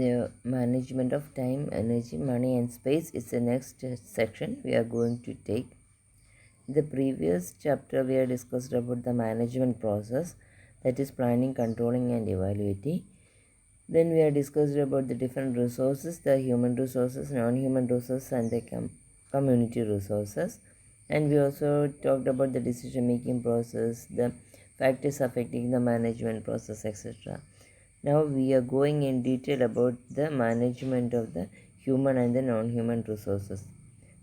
The management of time, energy, money and space is the next section we are going to take. In the previous chapter, we have discussed about the management process, that is planning, controlling and evaluating. Then we have discussed about the different resources, the human resources, non-human resources and the community resources. And we also talked about the decision-making process, the factors affecting the management process, etc. Now we are going in detail about the management of the human and the non-human resources.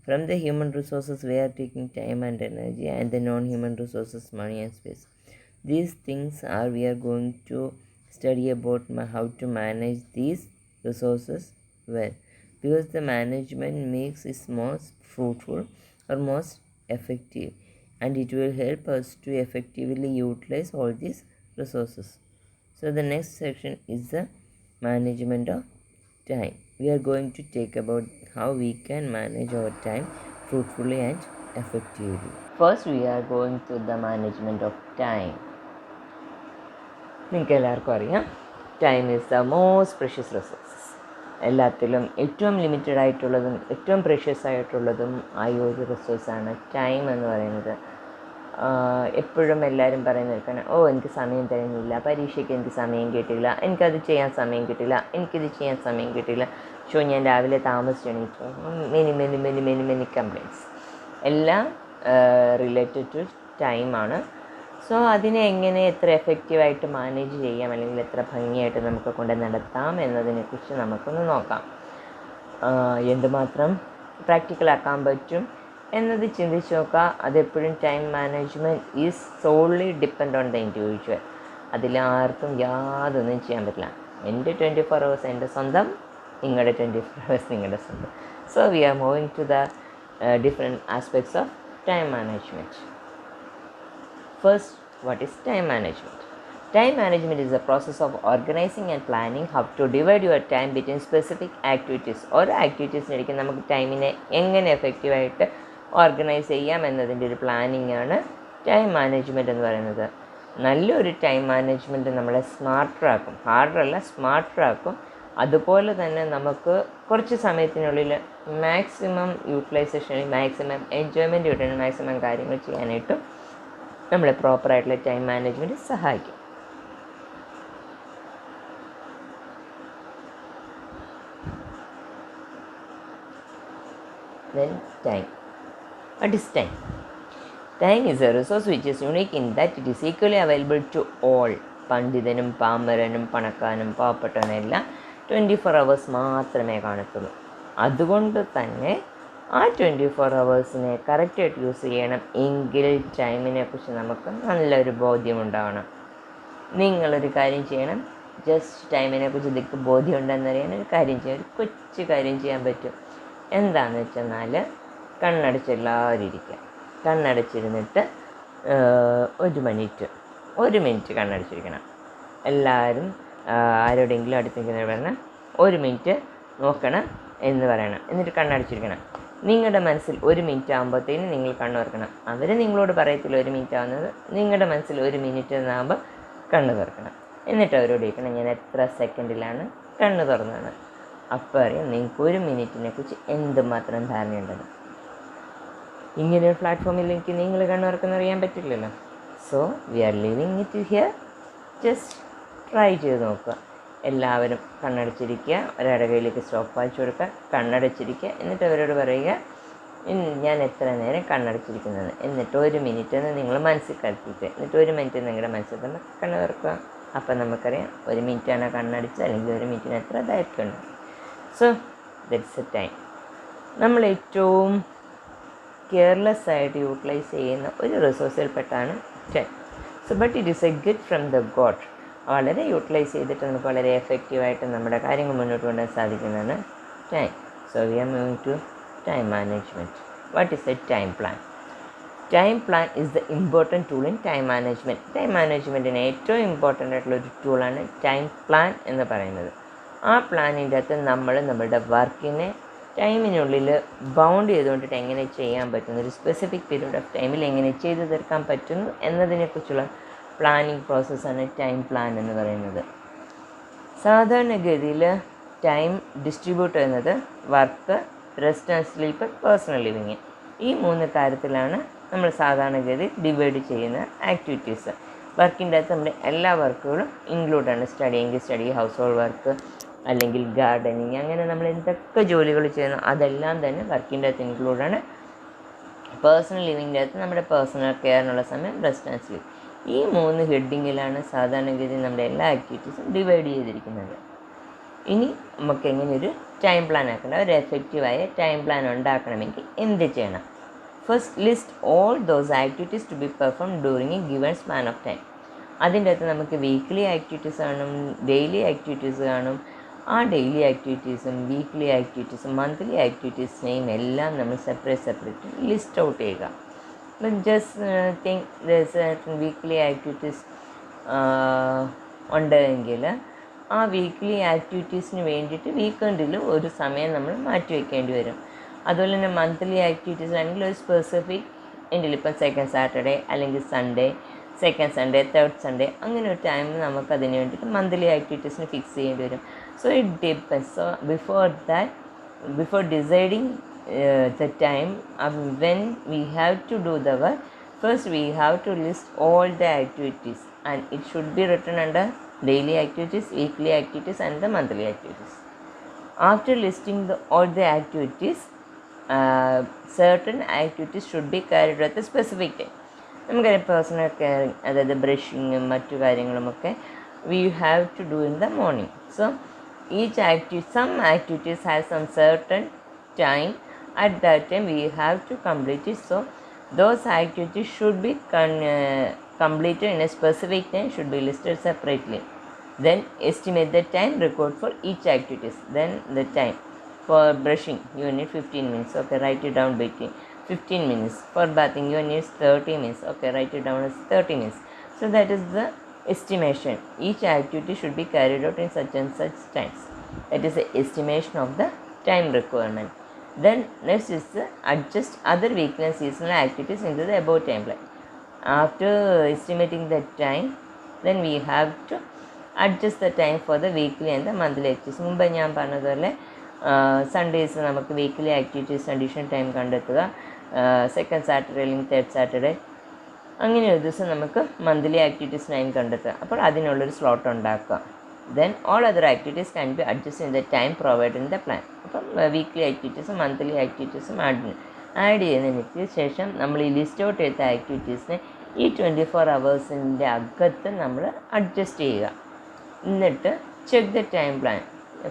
From the human resources, we are taking time and energy, and the non-human resources, money and space. These things are we are going to study about how to manage these resources well, because the management makes it most fruitful or most effective, and it will help us to effectively utilize all these resources. So the next section is the management of time. We are going to take about how we can manage our time fruitfully and effectively. First, we are going to the management of time. നിങ്ങൾക്ക് എല്ലാവർക്കും അറിയാം, time is the most precious resources. എല്ലാത്തിലും ഏറ്റവും limited ആയിട്ടുള്ളതും ഏറ്റവും precious ആയിട്ടുള്ളതും ആയ ഒരു റിസോഴ്സാണ് ടൈം എന്ന് പറയുന്നത്. എപ്പോഴും എല്ലാവരും പറയുന്നത് എനിക്ക് സമയം തരുന്നില്ല, പരീക്ഷയ്ക്ക് എനിക്ക് സമയം കിട്ടില്ല, എനിക്കത് ചെയ്യാൻ സമയം കിട്ടില്ല, എനിക്കിത് ചെയ്യാൻ സമയം കിട്ടില്ല, ഞാൻ രാവിലെ താമസിച്ചെണീറ്റു, മെനി കംപ്ലയിൻറ്റ്സ് എല്ലാം റിലേറ്റഡ് ടു ടൈമാണ്. സോ അതിനെ എങ്ങനെ എത്ര എഫക്റ്റീവായിട്ട് മാനേജ് ചെയ്യാം, അല്ലെങ്കിൽ എത്ര ഭംഗിയായിട്ട് നമുക്ക് കൊണ്ട് നടത്താം എന്നതിനെക്കുറിച്ച് നമുക്കൊന്ന് നോക്കാം. എന്തുമാത്രം പ്രാക്ടിക്കലാക്കാൻ പറ്റും എന്നത് ചിന്തിച്ച് നോക്കുക. അതെപ്പോഴും time management is solely depend on the individual. അതിലാർക്കും യാതൊന്നും ചെയ്യാൻ പറ്റില്ല. എൻ്റെ 24 hours എൻ്റെ സ്വന്തം, നിങ്ങളുടെ 24 hours നിങ്ങളുടെ സ്വന്തം. So we are moving to the different aspects of time management. First, what is time management? Time management is the process of organizing and planning how to divide your time between specific activities. ഓരോ ആക്ടിവിറ്റീസിനിടയ്ക്ക് നമുക്ക് ടൈമിനെ എങ്ങനെ എഫക്റ്റീവായിട്ട് organise ചെയ്യാം എന്നതിൻ്റെ ഒരു planning ആണ് time management എന്ന് പറയുന്നത്. നല്ലൊരു ടൈം മാനേജ്മെൻറ്റ് നമ്മളെ സ്മാർട്ടറാക്കും, ഹാർഡറല്ല സ്മാർട്ടറാക്കും. അതുപോലെ തന്നെ നമുക്ക് കുറച്ച് സമയത്തിനുള്ളിൽ മാക്സിമം യൂട്ടിലൈസേഷൻ, മാക്സിമം എൻജോയ്മെൻറ്റ് കിട്ടുന്ന മാക്സിമം കാര്യങ്ങൾ ചെയ്യാനായിട്ടും നമ്മളെ പ്രോപ്പറായിട്ടുള്ള ടൈം മാനേജ്മെൻറ്റ് സഹായിക്കും. Then time. What is time? Time is a resource which is unique in that it is equally available to all. പണ്ഡിതനും പാമരനും പണക്കാരനും പാവപ്പെട്ടവനും എല്ലാം 24 hours മാത്രമേ കാണത്തുള്ളൂ. അതുകൊണ്ട് തന്നെ ആ 24 hours കറക്റ്റായിട്ട് യൂസ് ചെയ്യണം എങ്കിൽ ടൈമിനെ കുറിച്ച് നമുക്ക് നല്ലൊരു ബോധ്യമുണ്ടാവണം. നിങ്ങളൊരു കാര്യം ചെയ്യണം, ജസ്റ്റ് ടൈമിനെ കുറിച്ച് ഇതിക്ക് ബോധ്യം ഉണ്ടെന്നറിയാൻ ഒരു കാര്യം ചെയ്യാം, ഒരു കൊച്ചു കാര്യം ചെയ്യാൻ പറ്റും. എന്താണെന്ന് വെച്ചെന്നാൽ കണ്ണടച്ചെല്ലാവരും ഇരിക്കുക. കണ്ണടച്ചിരുന്നിട്ട് 1 മിനിറ്റ് കണ്ണടച്ചിരിക്കണം. എല്ലാവരും ആരോടെങ്കിലും അടുത്തിരിക്കുന്നത് പറഞ്ഞാൽ 1 മിനിറ്റ് നോക്കണം എന്ന് പറയണം. എന്നിട്ട് കണ്ണടച്ചിരിക്കണം. നിങ്ങളുടെ മനസ്സിൽ 1 മിനിറ്റ് ആകുമ്പോഴത്തേനും നിങ്ങൾ കണ്ണ് തുറക്കണം. അവർ നിങ്ങളോട് പറയത്തില്ല 1 മിനിറ്റ് ആവുന്നത്, നിങ്ങളുടെ മനസ്സിൽ 1 മിനിറ്റ് എന്നാകുമ്പോൾ കണ്ണ് തുറക്കണം. എന്നിട്ട് അവരോട് ചോദിക്കണം, ഞാൻ എത്ര സെക്കൻഡിലാണ് കണ്ണ് തുറന്നത്. അപ്പോൾ അറിയാം നിങ്ങൾക്ക് 1 മിനിറ്റിനെ കുറിച്ച് എന്തുമാത്രം ധാരണയുണ്ടെന്ന്. ഇങ്ങനെയൊരു പ്ലാറ്റ്ഫോമിലേക്ക് നിങ്ങൾ കണ്ണ് തുറക്കുന്ന അറിയാൻ പറ്റില്ലല്ലോ. So we are living it here. Just try ചെയ്ത് നോക്കുക. എല്ലാവരും കണ്ണടച്ചിരിക്കുക, ഒരാളുടെ കയ്യിലേക്ക് സ്റ്റോപ്പ് വാച്ച് കൊടുക്കുക, കണ്ണടച്ചിരിക്കുക. എന്നിട്ട് അവരോട് പറയുക, ഞാൻ എത്ര നേരം കണ്ണടച്ചിരിക്കുന്നത്. എന്നിട്ട് 1 മിനിറ്റ് എന്ന് നിങ്ങൾ മനസ്സിൽ കരുത്തിയിട്ട്, എന്നിട്ട് 1 മിനിറ്റ് നിങ്ങളുടെ മനസ്സിൽ തന്നെ കണ്ണ് തുറക്കുക. അപ്പം നമുക്കറിയാം 1 മിനിറ്റാണ് കണ്ണടച്ചത്, അല്ലെങ്കിൽ 1 മിനിറ്റിന് എത്ര ദൈർഘ്യമുണ്ട്. So that's a time. നമ്മൾ ഏറ്റവും കെയർലെസ് ആയിട്ട് യൂട്ടിലൈസ് ചെയ്യുന്ന ഒരു റിസോഴ്സിൽപ്പെട്ടാണ് time. So but it is a gift from the god. വളരെ യൂട്ടിലൈസ് ചെയ്തിട്ട് നമുക്ക് വളരെ എഫക്റ്റീവായിട്ട് നമ്മുടെ കാര്യങ്ങൾ മുന്നോട്ട് കൊണ്ടുപോകാൻ സാധിക്കുന്നതാണ് time. So we are moving to time management. What is a time plan? Time plan is the important tool in time management. Time മാനേജ്മെൻറ്റിന് ഏറ്റവും ഇമ്പോർട്ടൻ്റ് ആയിട്ടുള്ളൊരു ടൂളാണ് ടൈം പ്ലാൻ എന്ന് പറയുന്നത്. ആ പ്ലാനിൻ്റെ അകത്ത് നമ്മൾ നമ്മളുടെ വർക്കിനെ ടൈമിനുള്ളിൽ ബൗണ്ട് ചെയ്തുകൊണ്ടിട്ട് എങ്ങനെ ചെയ്യാൻ പറ്റുന്നു, ഒരു സ്പെസിഫിക് പീരീഡ് ഓഫ് ടൈമിൽ എങ്ങനെ ചെയ്തു തീർക്കാൻ പറ്റുന്നു എന്നതിനെക്കുറിച്ചുള്ള പ്ലാനിങ് പ്രോസസ്സാണ് ടൈം പ്ലാൻ എന്ന് പറയുന്നത്. സാധാരണഗതിയിൽ ടൈം ഡിസ്ട്രിബ്യൂട്ട് ചെയ്യുന്നത് work, rest and sleep, personal living. ഈ 3 കാര്യത്തിലാണ് നമ്മൾ സാധാരണഗതി ഡിവൈഡ് ചെയ്യുന്ന ആക്ടിവിറ്റീസ്. വർക്കിൻ്റെ അകത്ത് നമ്മുടെ എല്ലാ വർക്കുകളും ഇൻക്ലൂഡാണ്. സ്റ്റഡി എങ്കിൽ സ്റ്റഡി, ഹൗസ് ഹോൾഡ് വർക്ക്, അല്ലെങ്കിൽ ഗാർഡനിങ്, അങ്ങനെ നമ്മൾ എന്തൊക്കെ ജോലികൾ ചെയ്യുന്നു അതെല്ലാം തന്നെ വർക്കിൻ്റെ അകത്ത് ഇൻക്ലൂഡാണ്. പേഴ്സണൽ ലിവിങ്ങിൻ്റെ അകത്ത് നമ്മുടെ പേഴ്സണൽ കെയറിനുള്ള സമയം, റെസ്റ്റ് ആൻഡ് സ്ലീപ്പ്. ഈ 3 ഹെഡിങ്ങിലാണ് സാധാരണഗതി നമ്മുടെ എല്ലാ ആക്ടിവിറ്റീസും ഡിവൈഡ് ചെയ്തിരിക്കുന്നത്. ഇനി നമുക്ക് എങ്ങനെ ഒരു ടൈം പ്ലാൻ ആക്കണം, ഒരു എഫക്റ്റീവായ ടൈം പ്ലാൻ ഉണ്ടാക്കണമെങ്കിൽ എന്ത് ചെയ്യണം? First list all those activities to be perform during a given span of time. അതിൻ്റെ അകത്ത് നമുക്ക് വീക്ക്ലി ആക്ടിവിറ്റീസ് കാണും, ഡെയിലി ആക്ടിവിറ്റീസ് കാണും. ആ ഡെയിലി ആക്ടിവിറ്റീസും വീക്ക്ലി ആക്ടിവിറ്റീസും മന്ത്ലി ആക്ടിവിറ്റീസിനെയും എല്ലാം നമ്മൾ സെപ്പറേറ്റ് ലിസ്റ്റ് ഔട്ട് ചെയ്യുക. ജസ്റ്റ് തിങ്ക് വീക്ക്ലി ആക്ടിവിറ്റീസ് ഉണ്ടെങ്കിൽ ആ വീക്ക്ലി ആക്ടിവിറ്റീസിന് വേണ്ടിയിട്ട് വീക്കെൻഡിൽ ഒരു സമയം നമ്മൾ മാറ്റി വയ്ക്കേണ്ടി വരും. അതുപോലെ തന്നെ മന്ത്ലി ആക്ടിവിറ്റീസ് ആണെങ്കിൽ ഒരു സ്പെസിഫിക് എങ്കിൽ ഇപ്പം സെക്കൻഡ് സാറ്റർഡേ അല്ലെങ്കിൽ Sunday, second Sunday, third Sunday, അങ്ങനെ ഒരു ടൈം നമുക്ക് അതിന് വേണ്ടിയിട്ട് മന്ത്ലി ആക്ടിവിറ്റീസിന് ഫിക്സ് ചെയ്യേണ്ടി വരും. So it depends. So before deciding the time when we have to do the work, first we have to list all the activities, and it should be written under daily activities, weekly activities and the monthly activities. After listing all the activities, certain activities should be carried at a specific time. നമുക്കറിയാം personal caring, അതായത് ബ്രഷിങ്ങും മറ്റു കാര്യങ്ങളുമൊക്കെ we have to do in the morning. So some activities have some certain time. At that time we have to complete it. So those activities should be completed in a specific time, should be listed separately. Then estimate the time required for each activities. Then the time for brushing you need 15 minutes, okay, write it down between 15 minutes. For bathing you need 30 minutes, okay, write it down as 30 minutes. So that is the estimation. Each activity should be carried out in such and such times. That is the estimation of the time requirement. Then next is adjust other weekly and seasonal activities into the above time plan. After estimating the time, then we have to adjust the time for the weekly and the monthly activities. മുമ്പ് ഞാൻ പറഞ്ഞതുപോലെ Sundays നമുക്ക് weekly activities additional time കണ്ടെത്തുക, second Saturday അല്ലെങ്കിൽ third Saturday അങ്ങനെ ഒരു ദിവസം നമുക്ക് മന്ത്ലി ആക്ടിവിറ്റീസ് ടൈം കണ്ടെത്തുക. അപ്പോൾ അതിനുള്ളൊരു സ്ലോട്ട് ഉണ്ടാക്കുക. Then all other activities can be adjusted in the time provided in the plan. അപ്പം വീക്ക്ലി ആക്ടിവിറ്റീസും മന്ത്ലി ആക്ടിവിറ്റീസും ആഡ് ചെയ്യുന്നതിന് ശേഷം നമ്മൾ ഈ ലിസ്റ്റ് ഔട്ട് ചെയ്ത ആക്ടിവിറ്റീസിനെ ഈ 24 hours അകത്ത് നമ്മൾ അഡ്ജസ്റ്റ് ചെയ്യുക. എന്നിട്ട് check the time plan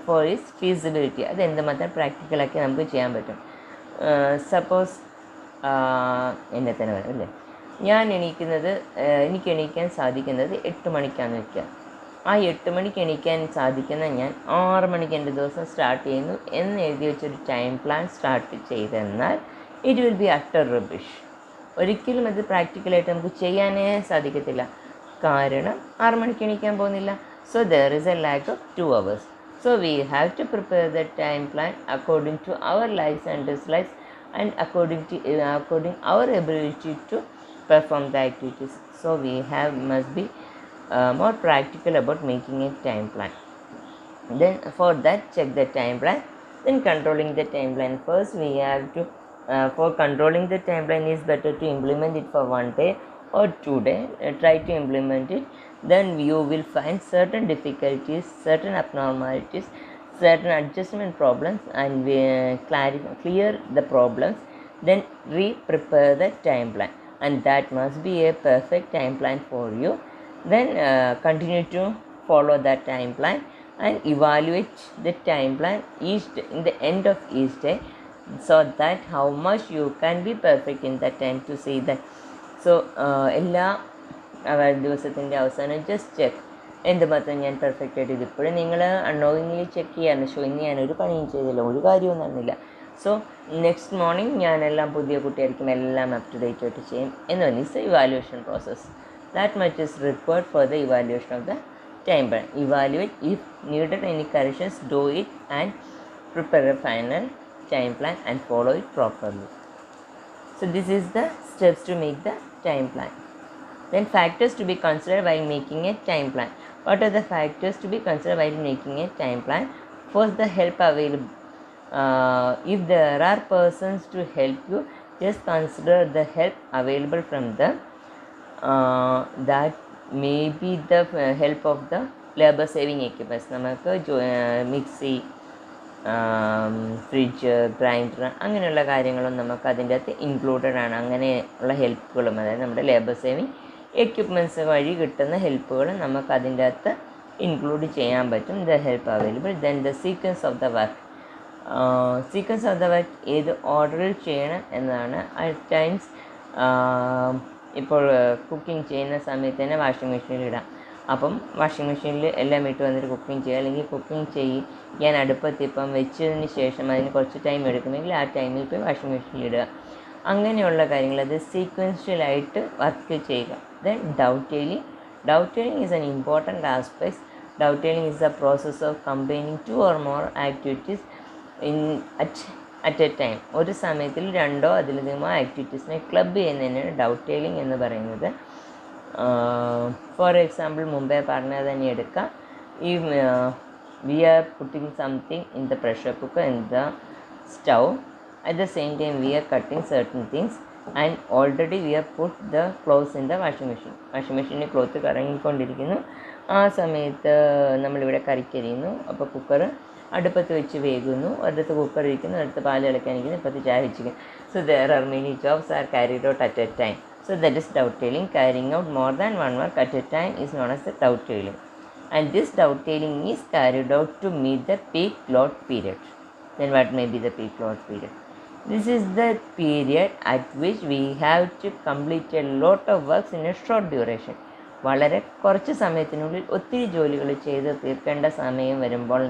for it's feasibility. അത് എന്തുമാത്രം പ്രാക്ടിക്കലാക്കി നമുക്ക് ചെയ്യാൻ പറ്റും. സപ്പോസ് എന്നെ തന്നെ പറയാം അല്ലേ, എനിക്ക് എണീക്കാൻ സാധിക്കുന്നത് 8 മണിക്കാണെന്ന് വയ്ക്കുക. ആ 8 മണിക്ക് എണീക്കാൻ സാധിക്കുന്ന ഞാൻ 6 മണിക്ക് എൻ്റെ ദിവസം സ്റ്റാർട്ട് ചെയ്യുന്നു എന്ന് എഴുതി വെച്ചൊരു ടൈം പ്ലാൻ സ്റ്റാർട്ട് ചെയ്തെന്നാൽ it will be utter rubbish. ഒരിക്കലും അത് പ്രാക്ടിക്കലായിട്ട് നമുക്ക് ചെയ്യാനേ സാധിക്കത്തില്ല. കാരണം 6 മണിക്ക് എണീക്കാൻ പോകുന്നില്ല. So there is a lack of 2 hours. So we have to prepare the time plan according to our likes and dislikes and according our ability to perform the activities. So we must be more practical about making a time plan. Then for that, check the time plan. Then controlling the time plan. First we have to for controlling the time plan is better to implement it for 1 day or 2 days. Try to implement it. Then you will find certain difficulties, certain abnormalities, certain adjustment problems, and clear the problems. Then re-prepare the time plan, and that must be a perfect time plan for you. Then continue to follow that time plan and evaluate the time plan each day, in the end of each day, so that how much you can be perfect in that time to see that. So എല്ലാ ദിവസത്തിൻ്റെ അവസാനം just check എന്തുമാത്രം ഞാൻ perfect ആയിട്ട് ഇതിപ്പോഴും നിങ്ങൾ unknowingly check ചെയ്യാൻ ഇന്ന് ഞാനൊരു പണിയും ചെയ്തില്ല, ഒരു കാര്യവും നടന്നില്ല. സോ നെക്സ്റ്റ് മോർണിംഗ് ഞാനെല്ലാം പുതിയ കുട്ടിയായിരിക്കും, എല്ലാം അപ് ടു ഡേറ്റ് ആയിട്ട് ചെയ്യും എന്ന് പറഞ്ഞാൽ it's A evaluation process. That much is required for the evaluation of the time plan. Evaluate, if needed any corrections, do it and prepare a final time plan and follow it properly. So this is the steps to make the time plan. Then factors to be considered while making a time plan. What are the factors to be considered while making a time plan? First, the help available. If there are persons to help you, just consider the help available from them. That may be the help of the labor saving equipments. നമുക്ക് mixie, fridge, grinder അങ്ങനെയുള്ള കാര്യങ്ങളും നമുക്ക് അതിൻ്റെ അകത്ത് included ആണ്. അങ്ങനെയുള്ള ഹെൽപ്പുകളും, അതായത് നമ്മുടെ ലേബർ സേവിങ് എക്യുപ്മെൻറ്റ്സ് വഴി കിട്ടുന്ന ഹെൽപ്പുകളും നമുക്ക് അതിൻ്റെ അകത്ത് ഇൻക്ലൂഡ് ചെയ്യാൻ പറ്റും. The help available. Then the sequence of the work. Sequence of the work ഏത് ഓർഡറിൽ ചെയ്യണം എന്നതാണ്. അറ്റ് ടൈംസ് ഇപ്പോൾ കുക്കിംഗ് ചെയ്യുന്ന സമയത്ത് തന്നെ വാഷിംഗ് മെഷീനിൽ ഇടാം. അപ്പം വാഷിംഗ് മെഷീനിൽ എല്ലാം ഇട്ട് വന്നിട്ട് കുക്കിംഗ് ചെയ്യുക, അല്ലെങ്കിൽ കുക്കിംഗ് ചെയ്യാൻ അടുപ്പത്ത് ഇപ്പം വെച്ചതിന് ശേഷം അതിന് കുറച്ച് ടൈം എടുക്കുമെങ്കിൽ ആ ടൈമിൽ പോയി വാഷിംഗ് മെഷീനിൽ ഇടുക. അങ്ങനെയുള്ള കാര്യങ്ങൾ അത് സീക്വൻഷ്യലായിട്ട് വർക്ക് ചെയ്യുക. Then dovetailing. Dovetailing is an important aspects. Dovetailing is the process of combining 2 or more activities at a time. ഒരു സമയത്തിൽ 2 or അതിലധികമോ ആക്ടിവിറ്റീസിനെ ക്ലബ് ചെയ്യുന്നതിനാണ് ഡൗട്ടെയിലിംഗ് എന്ന് പറയുന്നത്. ഫോർ എക്സാമ്പിൾ, മുമ്പേ പറഞ്ഞത് തന്നെ എടുക്കാം. ഈ we are putting something in the pressure cooker, in the stove. At the same time, we are cutting certain things, and already we have put the clothes in the washing machine. Washing മെഷീനിൽ cloth കറങ്ങിക്കൊണ്ടിരിക്കുന്നു. ആ സമയത്ത് നമ്മളിവിടെ കറിക്കരിയുന്നു. അപ്പോൾ cooker അടുപ്പത്ത് വെച്ച് വേകുന്നു. ഒരിടത്ത് cooker ഇരിക്കുന്നു, അടുത്ത് പാൽ തിളയ്ക്കാനിരിക്കുന്നു, ഇപ്പത്ത് ചായ വെച്ചിരിക്കുന്നു. So there are many jobs are carried out at a time. So that is dovetailing. Carrying out more than one work at a time is known as the dovetailing. And this dovetailing is carried out to meet the peak load period. Then what may be the peak load period? This is the period at which we have to complete a lot of works in a short duration. വളരെ കുറച്ച് സമയത്തിനുള്ളിൽ ഒത്തിരി ജോലികൾ ചെയ്ത് തീർക്കേണ്ട സമയം വരുമ്പോൾ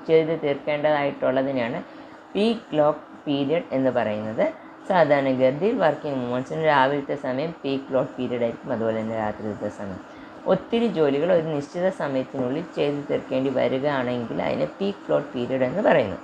ചെയ്ത് തീർക്കേണ്ടതായിട്ടുള്ളതിനാണ് പീക്ക് ലോഡ് പീരിയഡ് എന്ന് പറയുന്നത്. സാധാരണഗതിയിൽ വർക്കിംഗ് വുമൻസിന് രാവിലത്തെ സമയം പീക്ക് ലോഡ് പീരിയഡ് ആയിരിക്കും, അതുപോലെ തന്നെ രാത്രിയിലത്തെ സമയം. ഒത്തിരി ജോലികൾ ഒരു നിശ്ചിത സമയത്തിനുള്ളിൽ ചെയ്ത് തീർക്കേണ്ടി വരികയാണെങ്കിൽ അതിന് പീക്ക് ലോഡ് പീരിയഡ് എന്ന് പറയുന്നു.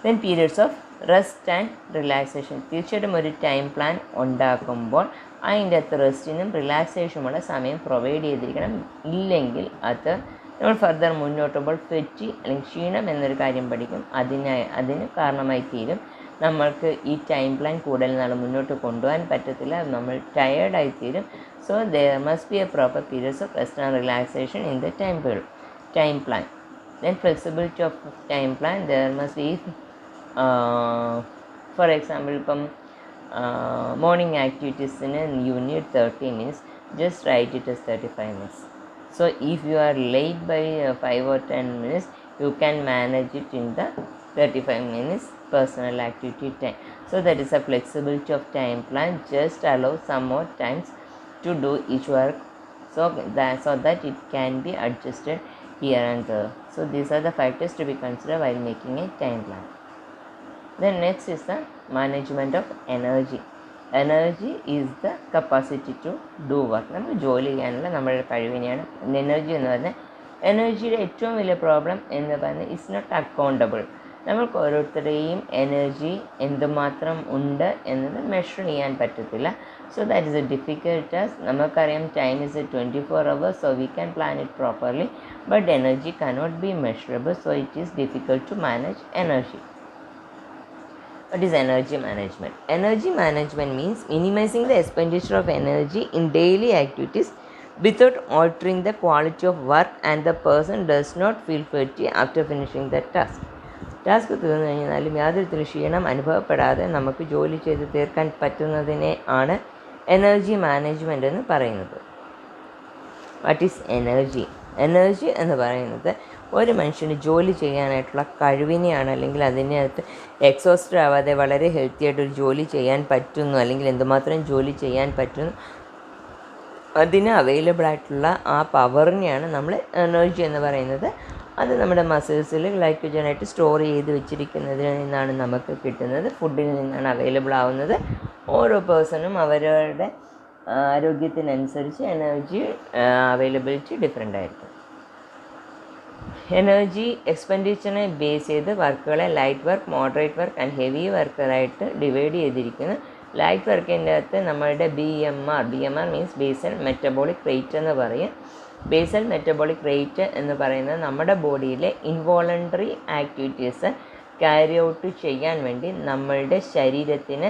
Then periods of rest and relaxation. തീർച്ചയായിട്ടും ഒരു ടൈം പ്ലാൻ ഉണ്ടാക്കുമ്പോൾ അതിൻ്റെ അകത്ത് റെസ്റ്റിനും റിലാക്സേഷനുമുള്ള സമയം പ്രൊവൈഡ് ചെയ്തിരിക്കണം. ഇല്ലെങ്കിൽ അത് നമ്മൾ ഫർദർ മുന്നോട്ടുമ്പോൾ ഫെറ്റി അല്ലെങ്കിൽ ക്ഷീണം എന്നൊരു കാര്യം പഠിക്കും. അതിന് കാരണമായി തീരും. നമ്മൾക്ക് ഈ ടൈം പ്ലാൻ കൂടുതൽ നാൾ മുന്നോട്ട് കൊണ്ടുപോകാൻ പറ്റത്തില്ല, നമ്മൾ ടയേർഡായി തീരും. So there must be a proper periods of rest and relaxation in the time plan. Then flexibility of time plan. There must be for example, ഇപ്പം മോർണിംഗ് ആക്ടിവിറ്റീസിന് you need 30 minutes, just write it as 35 minutes. So if you are late by 5 or 10 minutes, you can manage it in the 35 minutes personal activity time. So that is a flexibility of time plan. Just allow some more times to do each work, so that it can be adjusted here and there. So these are the factors to be considered while making a time plan. Then next is the management of energy. Energy is the capacity to do work. നമ്മൾ ജോലി ചെയ്യാനുള്ള നമ്മുടെ കഴിവിനെയാണ് energy എന്ന് പറഞ്ഞാൽ. എനർജിയുടെ ഏറ്റവും വലിയ problem എന്ന് പറഞ്ഞാൽ ഇറ്റ്സ് നോട്ട് അക്കൗണ്ടബിൾ. നമ്മൾക്ക് ഓരോരുത്തരുടെയും എനർജി എന്തുമാത്രം ഉണ്ട് എന്നത് മെഷർ ചെയ്യാൻ പറ്റത്തില്ല. So that is a difficult task. നമുക്കറിയാം time is a 24 hours, so we can plan it properly, but energy cannot be measurable, so it is difficult to manage energy. What is energy management? Energy management means minimizing the expenditure of energy in daily activities without altering the quality of work, and the person does not feel fatigue after finishing the task. Task തീർന്നു കഴിഞ്ഞാലും യാതൊരു ക്ഷീണം അനുഭവപ്പെടാതെ നമുക്ക് ജോലി ചെയ്ത് തീർക്കാൻ പറ്റുന്നതിനെ ആണ് energy management എന്ന് പറയുന്നത്. What is energy? എനർജി എന്ന് പറയുന്നത് ഒരു മനുഷ്യന് ജോലി ചെയ്യാനായിട്ടുള്ള കഴിവിനെയാണ്, അല്ലെങ്കിൽ അതിനകത്ത് എക്സോസ്റ്റ് ആവാതെ വളരെ ഹെൽത്തി ആയിട്ടൊരു ജോലി ചെയ്യാൻ പറ്റുന്നു, അല്ലെങ്കിൽ എന്തുമാത്രം ജോലി ചെയ്യാൻ പറ്റുന്നു അതിന് അവൈലബിൾ ആയിട്ടുള്ള ആ പവറിനെയാണ് നമ്മൾ എനർജി എന്ന് പറയുന്നത്. അത് നമ്മുടെ മസിൽസിൽ ഗ്ലൈക്കോജനായിട്ട് സ്റ്റോർ ചെയ്ത് വെച്ചിരിക്കുന്നതിൽ നിന്നാണ് നമുക്ക് കിട്ടുന്നത്, ഫുഡിൽ നിന്നാണ് അവൈലബിൾ ആവുന്നത്. ഓരോ പേഴ്സണും അവരവരുടെ ആരോഗ്യത്തിനനുസരിച്ച് എനർജി അവൈലബിലിറ്റി ഡിഫറെൻ്റ് ആയിരിക്കും. എനർജി എക്സ്പെൻഡിച്ചറിനെ ബേസ് ചെയ്ത് വർക്കുകളെ light work, moderate work and heavy വർക്കറായിട്ട് ഡിവൈഡ് ചെയ്തിരിക്കുന്നു. ലൈറ്റ് വർക്കിൻ്റെ അകത്ത് നമ്മളുടെ BMR means basal metabolic rate എന്ന് പറയും. ബേസൽ മെറ്റബോളിക് റേറ്റ് എന്ന് പറയുന്നത് നമ്മുടെ ബോഡിയിലെ ഇൻവോളണ്ടറി ആക്ടിവിറ്റീസ് ക്യാരി ഔട്ട് ചെയ്യാൻ വേണ്ടി നമ്മളുടെ ശരീരത്തിന്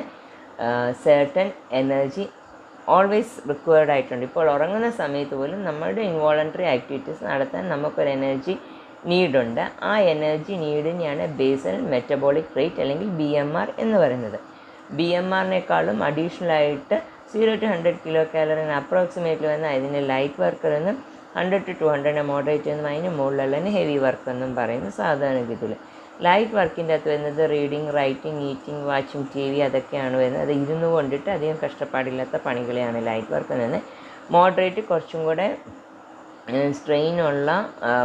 certain എനർജി ഓൾവേസ് റിക്വയർഡ് ആയിട്ടുണ്ട്. ഇപ്പോൾ ഉറങ്ങുന്ന സമയത്ത് പോലും നമ്മളുടെ ഇൻവോളണ്ടറി ആക്ടിവിറ്റീസ് നടത്താൻ നമുക്കൊരു എനർജി നീഡുണ്ട്. ആ എനർജി നീഡിനെയാണ് ബേസൽ മെറ്റബോളിക് റേറ്റ് അല്ലെങ്കിൽ BMR എന്ന് പറയുന്നത്. BMRനേക്കാളും അഡീഷണലായിട്ട് 0 to 100 കിലോ കാലറിന് അപ്രോക്സിമേറ്റ്ലി വന്ന് അതിന് ലൈറ്റ് വർക്കർ എന്നും 100 to 200 മോഡറേറ്റ് എന്നും അതിന് മുകളിലുള്ളതിന് ഹെവി വർക്ക് എന്നും പറയുന്നു സാധാരണഗതിയിൽ. ലൈറ്റ് വർക്കിൻ്റെ അകത്ത് വരുന്നത് reading, writing, eating, watching TV അതൊക്കെയാണ് വരുന്നത്. അത് ഇരുന്ന് കൊണ്ടിട്ട് അധികം കഷ്ടപ്പാടില്ലാത്ത പണികളെയാണ് ലൈറ്റ് വർക്ക് എന്ന്. മോഡറേറ്റ് കുറച്ചും കൂടെ സ്ട്രെയിനുള്ള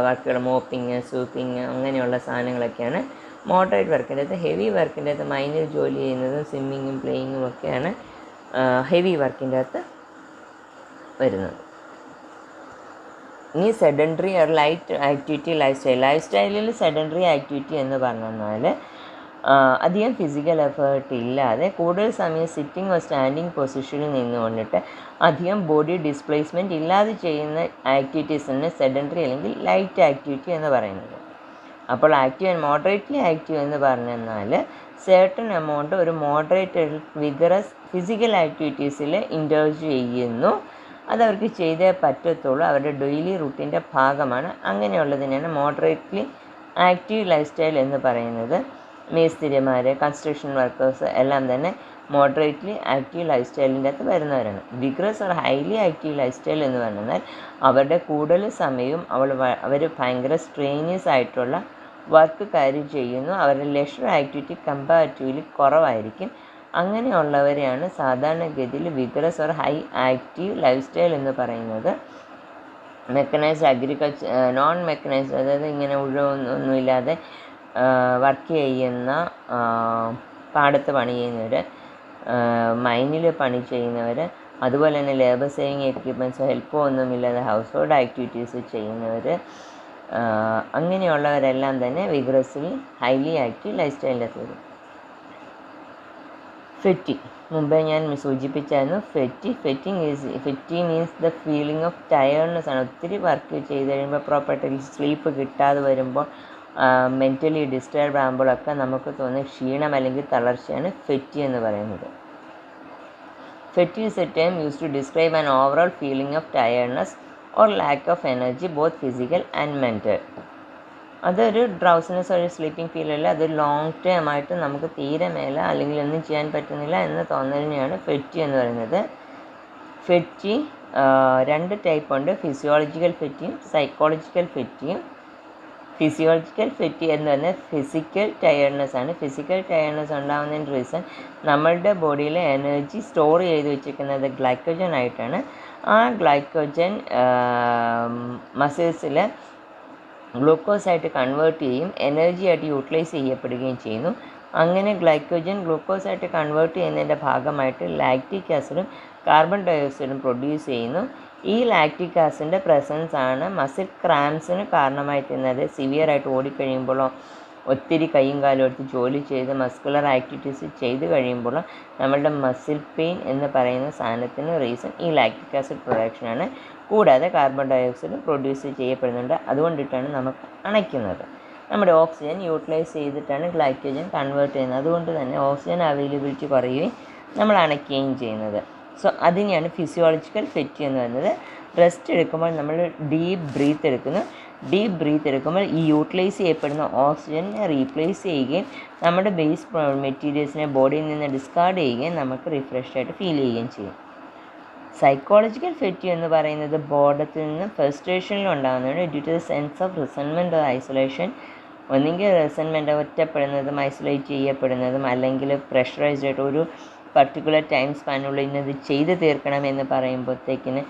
വർക്കുകൾ, മോപ്പിങ്, സ്വീപ്പിങ് അങ്ങനെയുള്ള സാധനങ്ങളൊക്കെയാണ് മോഡറേറ്റ് വർക്കിൻ്റെ അകത്ത്. ഹെവി വർക്കിൻ്റെ അകത്ത് മൈനിൽ ജോലി ചെയ്യുന്നതും സ്വിമ്മിങ്ങും പ്ലേയിങ്ങും ഒക്കെയാണ് ഹെവി വർക്കിൻ്റെ അകത്ത് വരുന്നത്. ഇനി സെഡൻറ്ററി ലൈറ്റ് ആക്ടിവിറ്റി ലൈഫ് സ്റ്റൈലിൽ സെഡൻറ്ററി ആക്ടിവിറ്റി എന്ന് പറഞ്ഞാൽ അധികം ഫിസിക്കൽ എഫേർട്ട് ഇല്ലാതെ കൂടുതൽ സമയം സിറ്റിംഗ് ഓർ സ്റ്റാൻഡിങ് പൊസിഷനിൽ നിന്നുകൊണ്ടിട്ട് അധികം ബോഡി ഡിസ്പ്ലേസ്മെൻറ്റ് ഇല്ലാതെ ചെയ്യുന്ന ആക്ടിവിറ്റീസിന് സെഡൻറ്ററി അല്ലെങ്കിൽ ലൈറ്റ് ആക്ടിവിറ്റി എന്ന് പറയുന്നത്. അപ്പോൾ ആക്റ്റീവ് ആൻഡ് മോഡറേറ്റ്ലി ആക്റ്റീവ് എന്ന് പറഞ്ഞാൽ certain എമൗണ്ട് ഒരു മോഡറേറ്റ് വിഗറസ് ഫിസിക്കൽ ആക്ടിവിറ്റീസിൽ ഇൻഡൾജ് ചെയ്യുന്നു. അതവർക്ക് ചെയ്തേ പറ്റത്തുള്ളൂ, അവരുടെ ഡെയിലി റൂട്ടീൻ്റെ ഭാഗമാണ്. അങ്ങനെയുള്ളതിനാണ് മോഡറേറ്റ്ലി ആക്റ്റീവ് ലൈഫ് സ്റ്റൈൽ എന്ന് പറയുന്നത്. മേസ്തിരിമാർ, കൺസ്ട്രക്ഷൻ വർക്കേഴ്സ് എല്ലാം തന്നെ മോഡറേറ്റ്ലി ആക്റ്റീവ് ലൈഫ് സ്റ്റൈലിൻ്റെ അകത്ത് വരുന്നവരാണ്. Vigorous or highly active life style എന്ന് പറഞ്ഞാൽ അവരുടെ കൂടുതൽ സമയവും അവർ ഭയങ്കര സ്ട്രെയിനിയസ് ആയിട്ടുള്ള വർക്ക് കാര്യം ചെയ്യുന്നു. അവരുടെ ലെഷർ ആക്ടിവിറ്റി കമ്പാരിറ്റീവ്ലി കുറവായിരിക്കും. അങ്ങനെയുള്ളവരെയാണ് സാധാരണഗതിയിൽ vigorous or high active life style എന്ന് പറയുന്നത്. മെക്കനൈസ്ഡ് അഗ്രികൾച്ചർ, നോൺ മെക്കനൈസ്ഡ്, അതായത് ഇങ്ങനെ ഒന്നുമില്ലാതെ വർക്ക് ചെയ്യുന്ന പാടത്ത് പണി ചെയ്യുന്നവർ, മൈനിൽ പണി ചെയ്യുന്നവർ, അതുപോലെ തന്നെ ലേബർ സേവിങ് എക്യുപ്മെൻറ്റ്സോ ഹെൽപ്പോ ഒന്നുമില്ലാതെ ഹൗസ് ഹോൾഡ് ആക്ടിവിറ്റീസ് ചെയ്യുന്നവർ, അങ്ങനെയുള്ളവരെല്ലാം തന്നെ വിഗ്രസ്ലി ഹൈലി ആക്റ്റീവ് ലൈഫ് സ്റ്റൈലിൻ്റെ അകത്ത് വരും. ഫെറ്റിംഗ് മുമ്പേ ഞാൻ സൂചിപ്പിച്ചായിരുന്നു. Fatigue means the feeling of tiredness ആണ്. ഒത്തിരി വർക്ക് ചെയ്ത് കഴിയുമ്പോൾ പ്രോപ്പർട്ടി സ്ലീപ്പ് കിട്ടാതെ വരുമ്പോൾ, മെൻ്റലി ഡിസ്റ്റർബ് ആകുമ്പോഴൊക്കെ നമുക്ക് തോന്നുന്ന ക്ഷീണം അല്ലെങ്കിൽ തളർച്ചയാണ് ഫെറ്റി എന്ന് പറയുന്നത്. Fatigue is a term use to describe an overall feeling of tiredness or lack of energy both physical and mental. അതൊരു ഡ്രൗസിനെസ് ഒരു സ്ലീപ്പിംഗ് ഫീലല്ല, അതൊരു ലോങ് ടേം ആയിട്ട് നമുക്ക് തീരെ മേല അല്ലെങ്കിൽ ഒന്നും ചെയ്യാൻ പറ്റുന്നില്ല എന്ന തോന്നലിനെയാണ് ഫെറ്റി എന്ന് പറയുന്നത്. ഫെറ്റി രണ്ട് ടൈപ്പ് ഉണ്ട്, ഫിസിയോളജിക്കൽ ഫെറ്റിയും സൈക്കോളജിക്കൽ ഫെറ്റിയും. ഫിസിയോളജിക്കൽ ഫെറ്റി എന്ന് പറഞ്ഞാൽ ഫിസിക്കൽ ടയേർഡ്നെസ് ആണ്. ഫിസിക്കൽ ടയേർഡ്നെസ് ഉണ്ടാകുന്നതിൻ്റെ റീസൺ നമ്മളുടെ ബോഡിയിലെ എനർജി സ്റ്റോർ ചെയ്ത് വെച്ചിരിക്കുന്നത് ഗ്ലൈക്കോജൻ ആയിട്ടാണ്. ആ ഗ്ലൈക്കോജൻ മസിൽസിൽ ഗ്ലൂക്കോസായിട്ട് കൺവേർട്ട് ചെയ്യും, എനർജി ആയിട്ട് യൂട്ടിലൈസ് ചെയ്യപ്പെടുകയും ചെയ്യുന്നു. അങ്ങനെ ഗ്ലൈക്കോജൻ ഗ്ലൂക്കോസായിട്ട് കൺവേർട്ട് ചെയ്യുന്നതിൻ്റെ ഭാഗമായിട്ട് ലാക്റ്റിക് ആസിഡും കാർബൺ ഡയോക്സൈഡും പ്രൊഡ്യൂസ് ചെയ്യുന്നു. ഈ ലാക്റ്റിക് ആസിഡിൻ്റെ പ്രസൻസ് ആണ് മസിൽ ക്രാംസിന് കാരണമായി തീരുന്നത്. സിവിയറായിട്ട് ഓടിക്കഴിയുമ്പോഴോ ഒത്തിരി കൈയും കാലും എടുത്ത് ജോലി ചെയ്ത് മസ്കുലർ ആക്ടിവിറ്റീസ് ചെയ്ത് കഴിയുമ്പോൾ നമ്മളുടെ മസിൽ പെയിൻ എന്ന് പറയുന്ന സാധനത്തിന് റീസൺ ഈ ലാക്റ്റിക് ആസിഡ് പ്രൊഡക്ഷനാണ്. കൂടാതെ കാർബൺ ഡയോക്സൈഡ് പ്രൊഡ്യൂസ് ചെയ്യപ്പെടുന്നുണ്ട്, അതുകൊണ്ടിട്ടാണ് നമുക്ക് അണയ്ക്കുന്നത്. നമ്മുടെ ഓക്സിജൻ യൂട്ടിലൈസ് ചെയ്തിട്ടാണ് ഗ്ലൈക്കോജൻ കൺവേർട്ട് ചെയ്യുന്നത്. അതുകൊണ്ട് തന്നെ ഓക്സിജൻ അവൈലബിലിറ്റി കുറയുകയും നമ്മൾ അണയ്ക്കുകയും ചെയ്യുന്നത്. സോ അതിനെയാണ് ഫിസിയോളജിക്കൽ ഫെറ്റി എന്ന് പറയുന്നത്. റെസ്റ്റ് എടുക്കുമ്പോൾ നമ്മൾ ഡീപ്പ് ബ്രീത്ത് എടുക്കുന്നു. ഡീപ്പ് ബ്രീത്ത് എടുക്കുമ്പോൾ ഈ യൂട്ടിലൈസ് ചെയ്യപ്പെടുന്ന ഓക്സിജനെ റീപ്ലേസ് ചെയ്യുകയും നമ്മുടെ ബേസ് മെറ്റീരിയൽസിനെ ബോഡിയിൽ നിന്ന് ഡിസ്കാർഡ് ചെയ്യുകയും നമുക്ക് റിഫ്രഷ് ആയിട്ട് ഫീൽ ചെയ്യുകയും ചെയ്യും. സൈക്കോളജിക്കൽ ഫെറ്റി എന്ന് പറയുന്നത് ബോധത്തിൽ നിന്ന് ഫ്രസ്ട്രേഷനിൽ ഉണ്ടാകുന്നതാണ്. Due to the sense of resentment or isolation. ഒന്നെങ്കിൽ റിസൺമെൻറ്റ് ഒറ്റപ്പെടുന്നതും ഐസൊലേറ്റ് ചെയ്യപ്പെടുന്നതും, അല്ലെങ്കിൽ പ്രഷറൈസ്ഡ് ആയിട്ട് ഒരു പർട്ടിക്കുലർ ടൈം സ്പാനുള്ളിൽ ഇന്നത് ചെയ്ത് തീർക്കണം എന്ന് പറയുമ്പോഴത്തേക്കിന്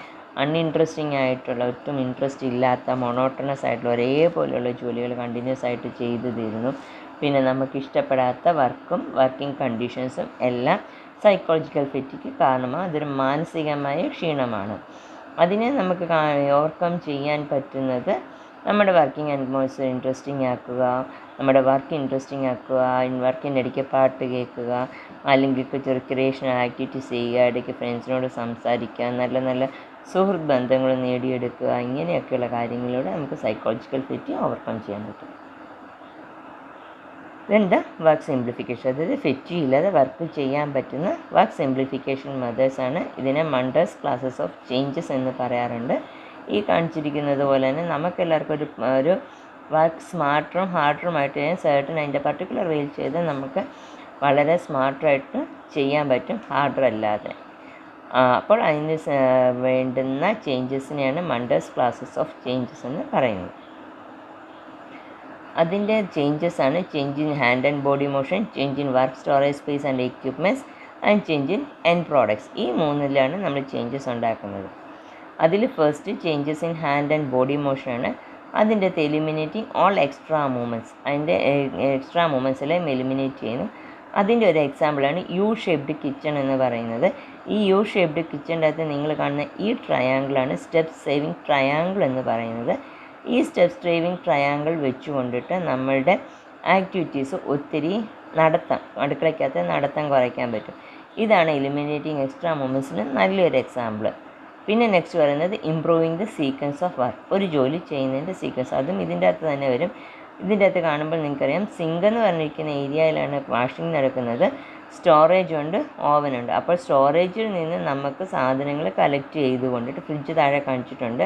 അൺഇൻട്രസ്റ്റിംഗ് ആയിട്ടുള്ള, ഒട്ടും ഇൻട്രസ്റ്റ് ഇല്ലാത്ത മൊണോട്ടണസ് ആയിട്ടുള്ള ഒരേപോലെയുള്ള ജോലികൾ കണ്ടിന്യൂസ് ആയിട്ട് ചെയ്ത് തീരുന്നു. പിന്നെ നമുക്കിഷ്ടപ്പെടാത്ത വർക്കിംഗ് കണ്ടീഷൻസും എല്ലാം സൈക്കോളജിക്കൽ ഫെറ്റിക്ക് കാരണമാണ്. അതൊരു മാനസികമായ ക്ഷീണമാണ്. അതിനെ നമുക്ക് ഓവർകം ചെയ്യാൻ പറ്റുന്നത് നമ്മുടെ വർക്കിംഗ് അറ്റ്മോസ്ഫിയർ ഇൻട്രസ്റ്റിംഗ് ആക്കുക, നമ്മുടെ വർക്ക് ഇൻട്രസ്റ്റിംഗ് ആക്കുക, വർക്കിൻ്റെ ഇടയ്ക്ക് പാട്ട് കേൾക്കുക, അല്ലെങ്കിൽ റിക്രിയേഷണൽ ആക്ടിവിറ്റീസ് ചെയ്യുക, ഇടയ്ക്ക് ഫ്രണ്ട്സിനോട് സംസാരിക്കുക, നല്ല നല്ല സുഹൃത്ത് ബന്ധങ്ങൾ നേടിയെടുക്കുക, ഇങ്ങനെയൊക്കെയുള്ള കാര്യങ്ങളിലൂടെ നമുക്ക് സൈക്കോളജിക്കൽ ഫെറ്റിഗ് ഓവർകം ചെയ്യാൻ പറ്റും. ഇതെന്താ വർക്ക് സിംപ്ലിഫിക്കേഷൻ, അതായത് ഫെറ്റിഗ് ഇല്ലാതെ വർക്ക് ചെയ്യാൻ പറ്റുന്ന വർക്ക് സിംപ്ലിഫിക്കേഷൻ മെത്തേഡ്സാണ്. ഇതിനെ മണ്ടേഴ്സ് ക്ലാസ്സസ് ഓഫ് ചേഞ്ചസ് എന്ന് പറയാറുണ്ട്. ഈ കാണിച്ചിരിക്കുന്നത് പോലെ തന്നെ നമുക്കെല്ലാവർക്കും ഒരു വർക്ക് സ്മാർട്ടറും ഹാർഡറുമായിട്ട് ചേട്ടൻ അതിൻ്റെ പർട്ടിക്കുലർ വേയിൽ ചെയ്ത് നമുക്ക് വളരെ സ്മാർട്ടായിട്ട് ചെയ്യാൻ പറ്റും, ഹാർഡർ അല്ലാതെ. അപ്പോൾ അതിന് വേണ്ടുന്ന ചേഞ്ചസിനെയാണ് മണ്ടേഴ്സ് ക്ലാസ്സസ് ഓഫ് ചേഞ്ചസ് എന്ന് പറയുന്നത്. അതിൻ്റെ ചേഞ്ചസാണ് change in hand and body motion, change in work storage space and equipments and change in end products. ഈ മൂന്നിലാണ് നമ്മൾ ചേഞ്ചസ് ഉണ്ടാക്കുന്നത്. അതിൽ first changes in hand and body മോഷനാണ്. അതിൻ്റെ എലിമിനേറ്റിംഗ് ഓൾ എക്സ്ട്രാ മൂവ്മെൻറ്റ്സ്, അതിൻ്റെ എക്സ്ട്രാ മൂവ്മെൻറ്റ്സെല്ലാം എലിമിനേറ്റ് ചെയ്യുന്നു. അതിൻ്റെ ഒരു എക്സാമ്പിളാണ് യു ഷേപ്ഡ് കിച്ചൺ എന്ന് പറയുന്നത്. ഈ യു ഷേപ്ഡ് കിച്ചൻ്റെ അകത്ത് നിങ്ങൾ കാണുന്ന ഈ ട്രയാങ്കിളാണ് സ്റ്റെപ്പ് സേവിങ് ട്രയാങ്കിൾ എന്ന് പറയുന്നത്. ഈ സ്റ്റെപ്പ് സേവിങ് ട്രയാങ്കിൾ വെച്ചുകൊണ്ടിട്ട് നമ്മളുടെ ആക്ടിവിറ്റീസ് ഒത്തിരി അടുക്കളയ്ക്കകത്ത് നടത്താൻ കുറയ്ക്കാൻ പറ്റും. ഇതാണ് എലിമിനേറ്റിംഗ് എക്സ്ട്രാ മൂവ്മെൻറ്റ്സിന് നല്ലൊരു എക്സാമ്പിൾ. പിന്നെ നെക്സ്റ്റ് പറയുന്നത് improving the sequence of work, ഒരു ജോലി ചെയ്യുന്നതിൻ്റെ സീക്വൻസ്, അതും ഇതിൻ്റെ അകത്ത് തന്നെ വരും. ഇതിൻ്റെ അകത്ത് കാണുമ്പോൾ നിങ്ങൾക്കറിയാം സിങ്ക് എന്ന് പറഞ്ഞിരിക്കുന്ന ഏരിയയിലാണ് വാഷിംഗ് നടക്കുന്നത്. സ്റ്റോറേജ് ഉണ്ട്, ഓവനുണ്ട്. അപ്പോൾ സ്റ്റോറേജിൽ നിന്ന് നമുക്ക് സാധനങ്ങൾ കളക്ട് ചെയ്തുകൊണ്ടിട്ട് ഫ്രിഡ്ജ് താഴെ കാണിച്ചിട്ടുണ്ട്,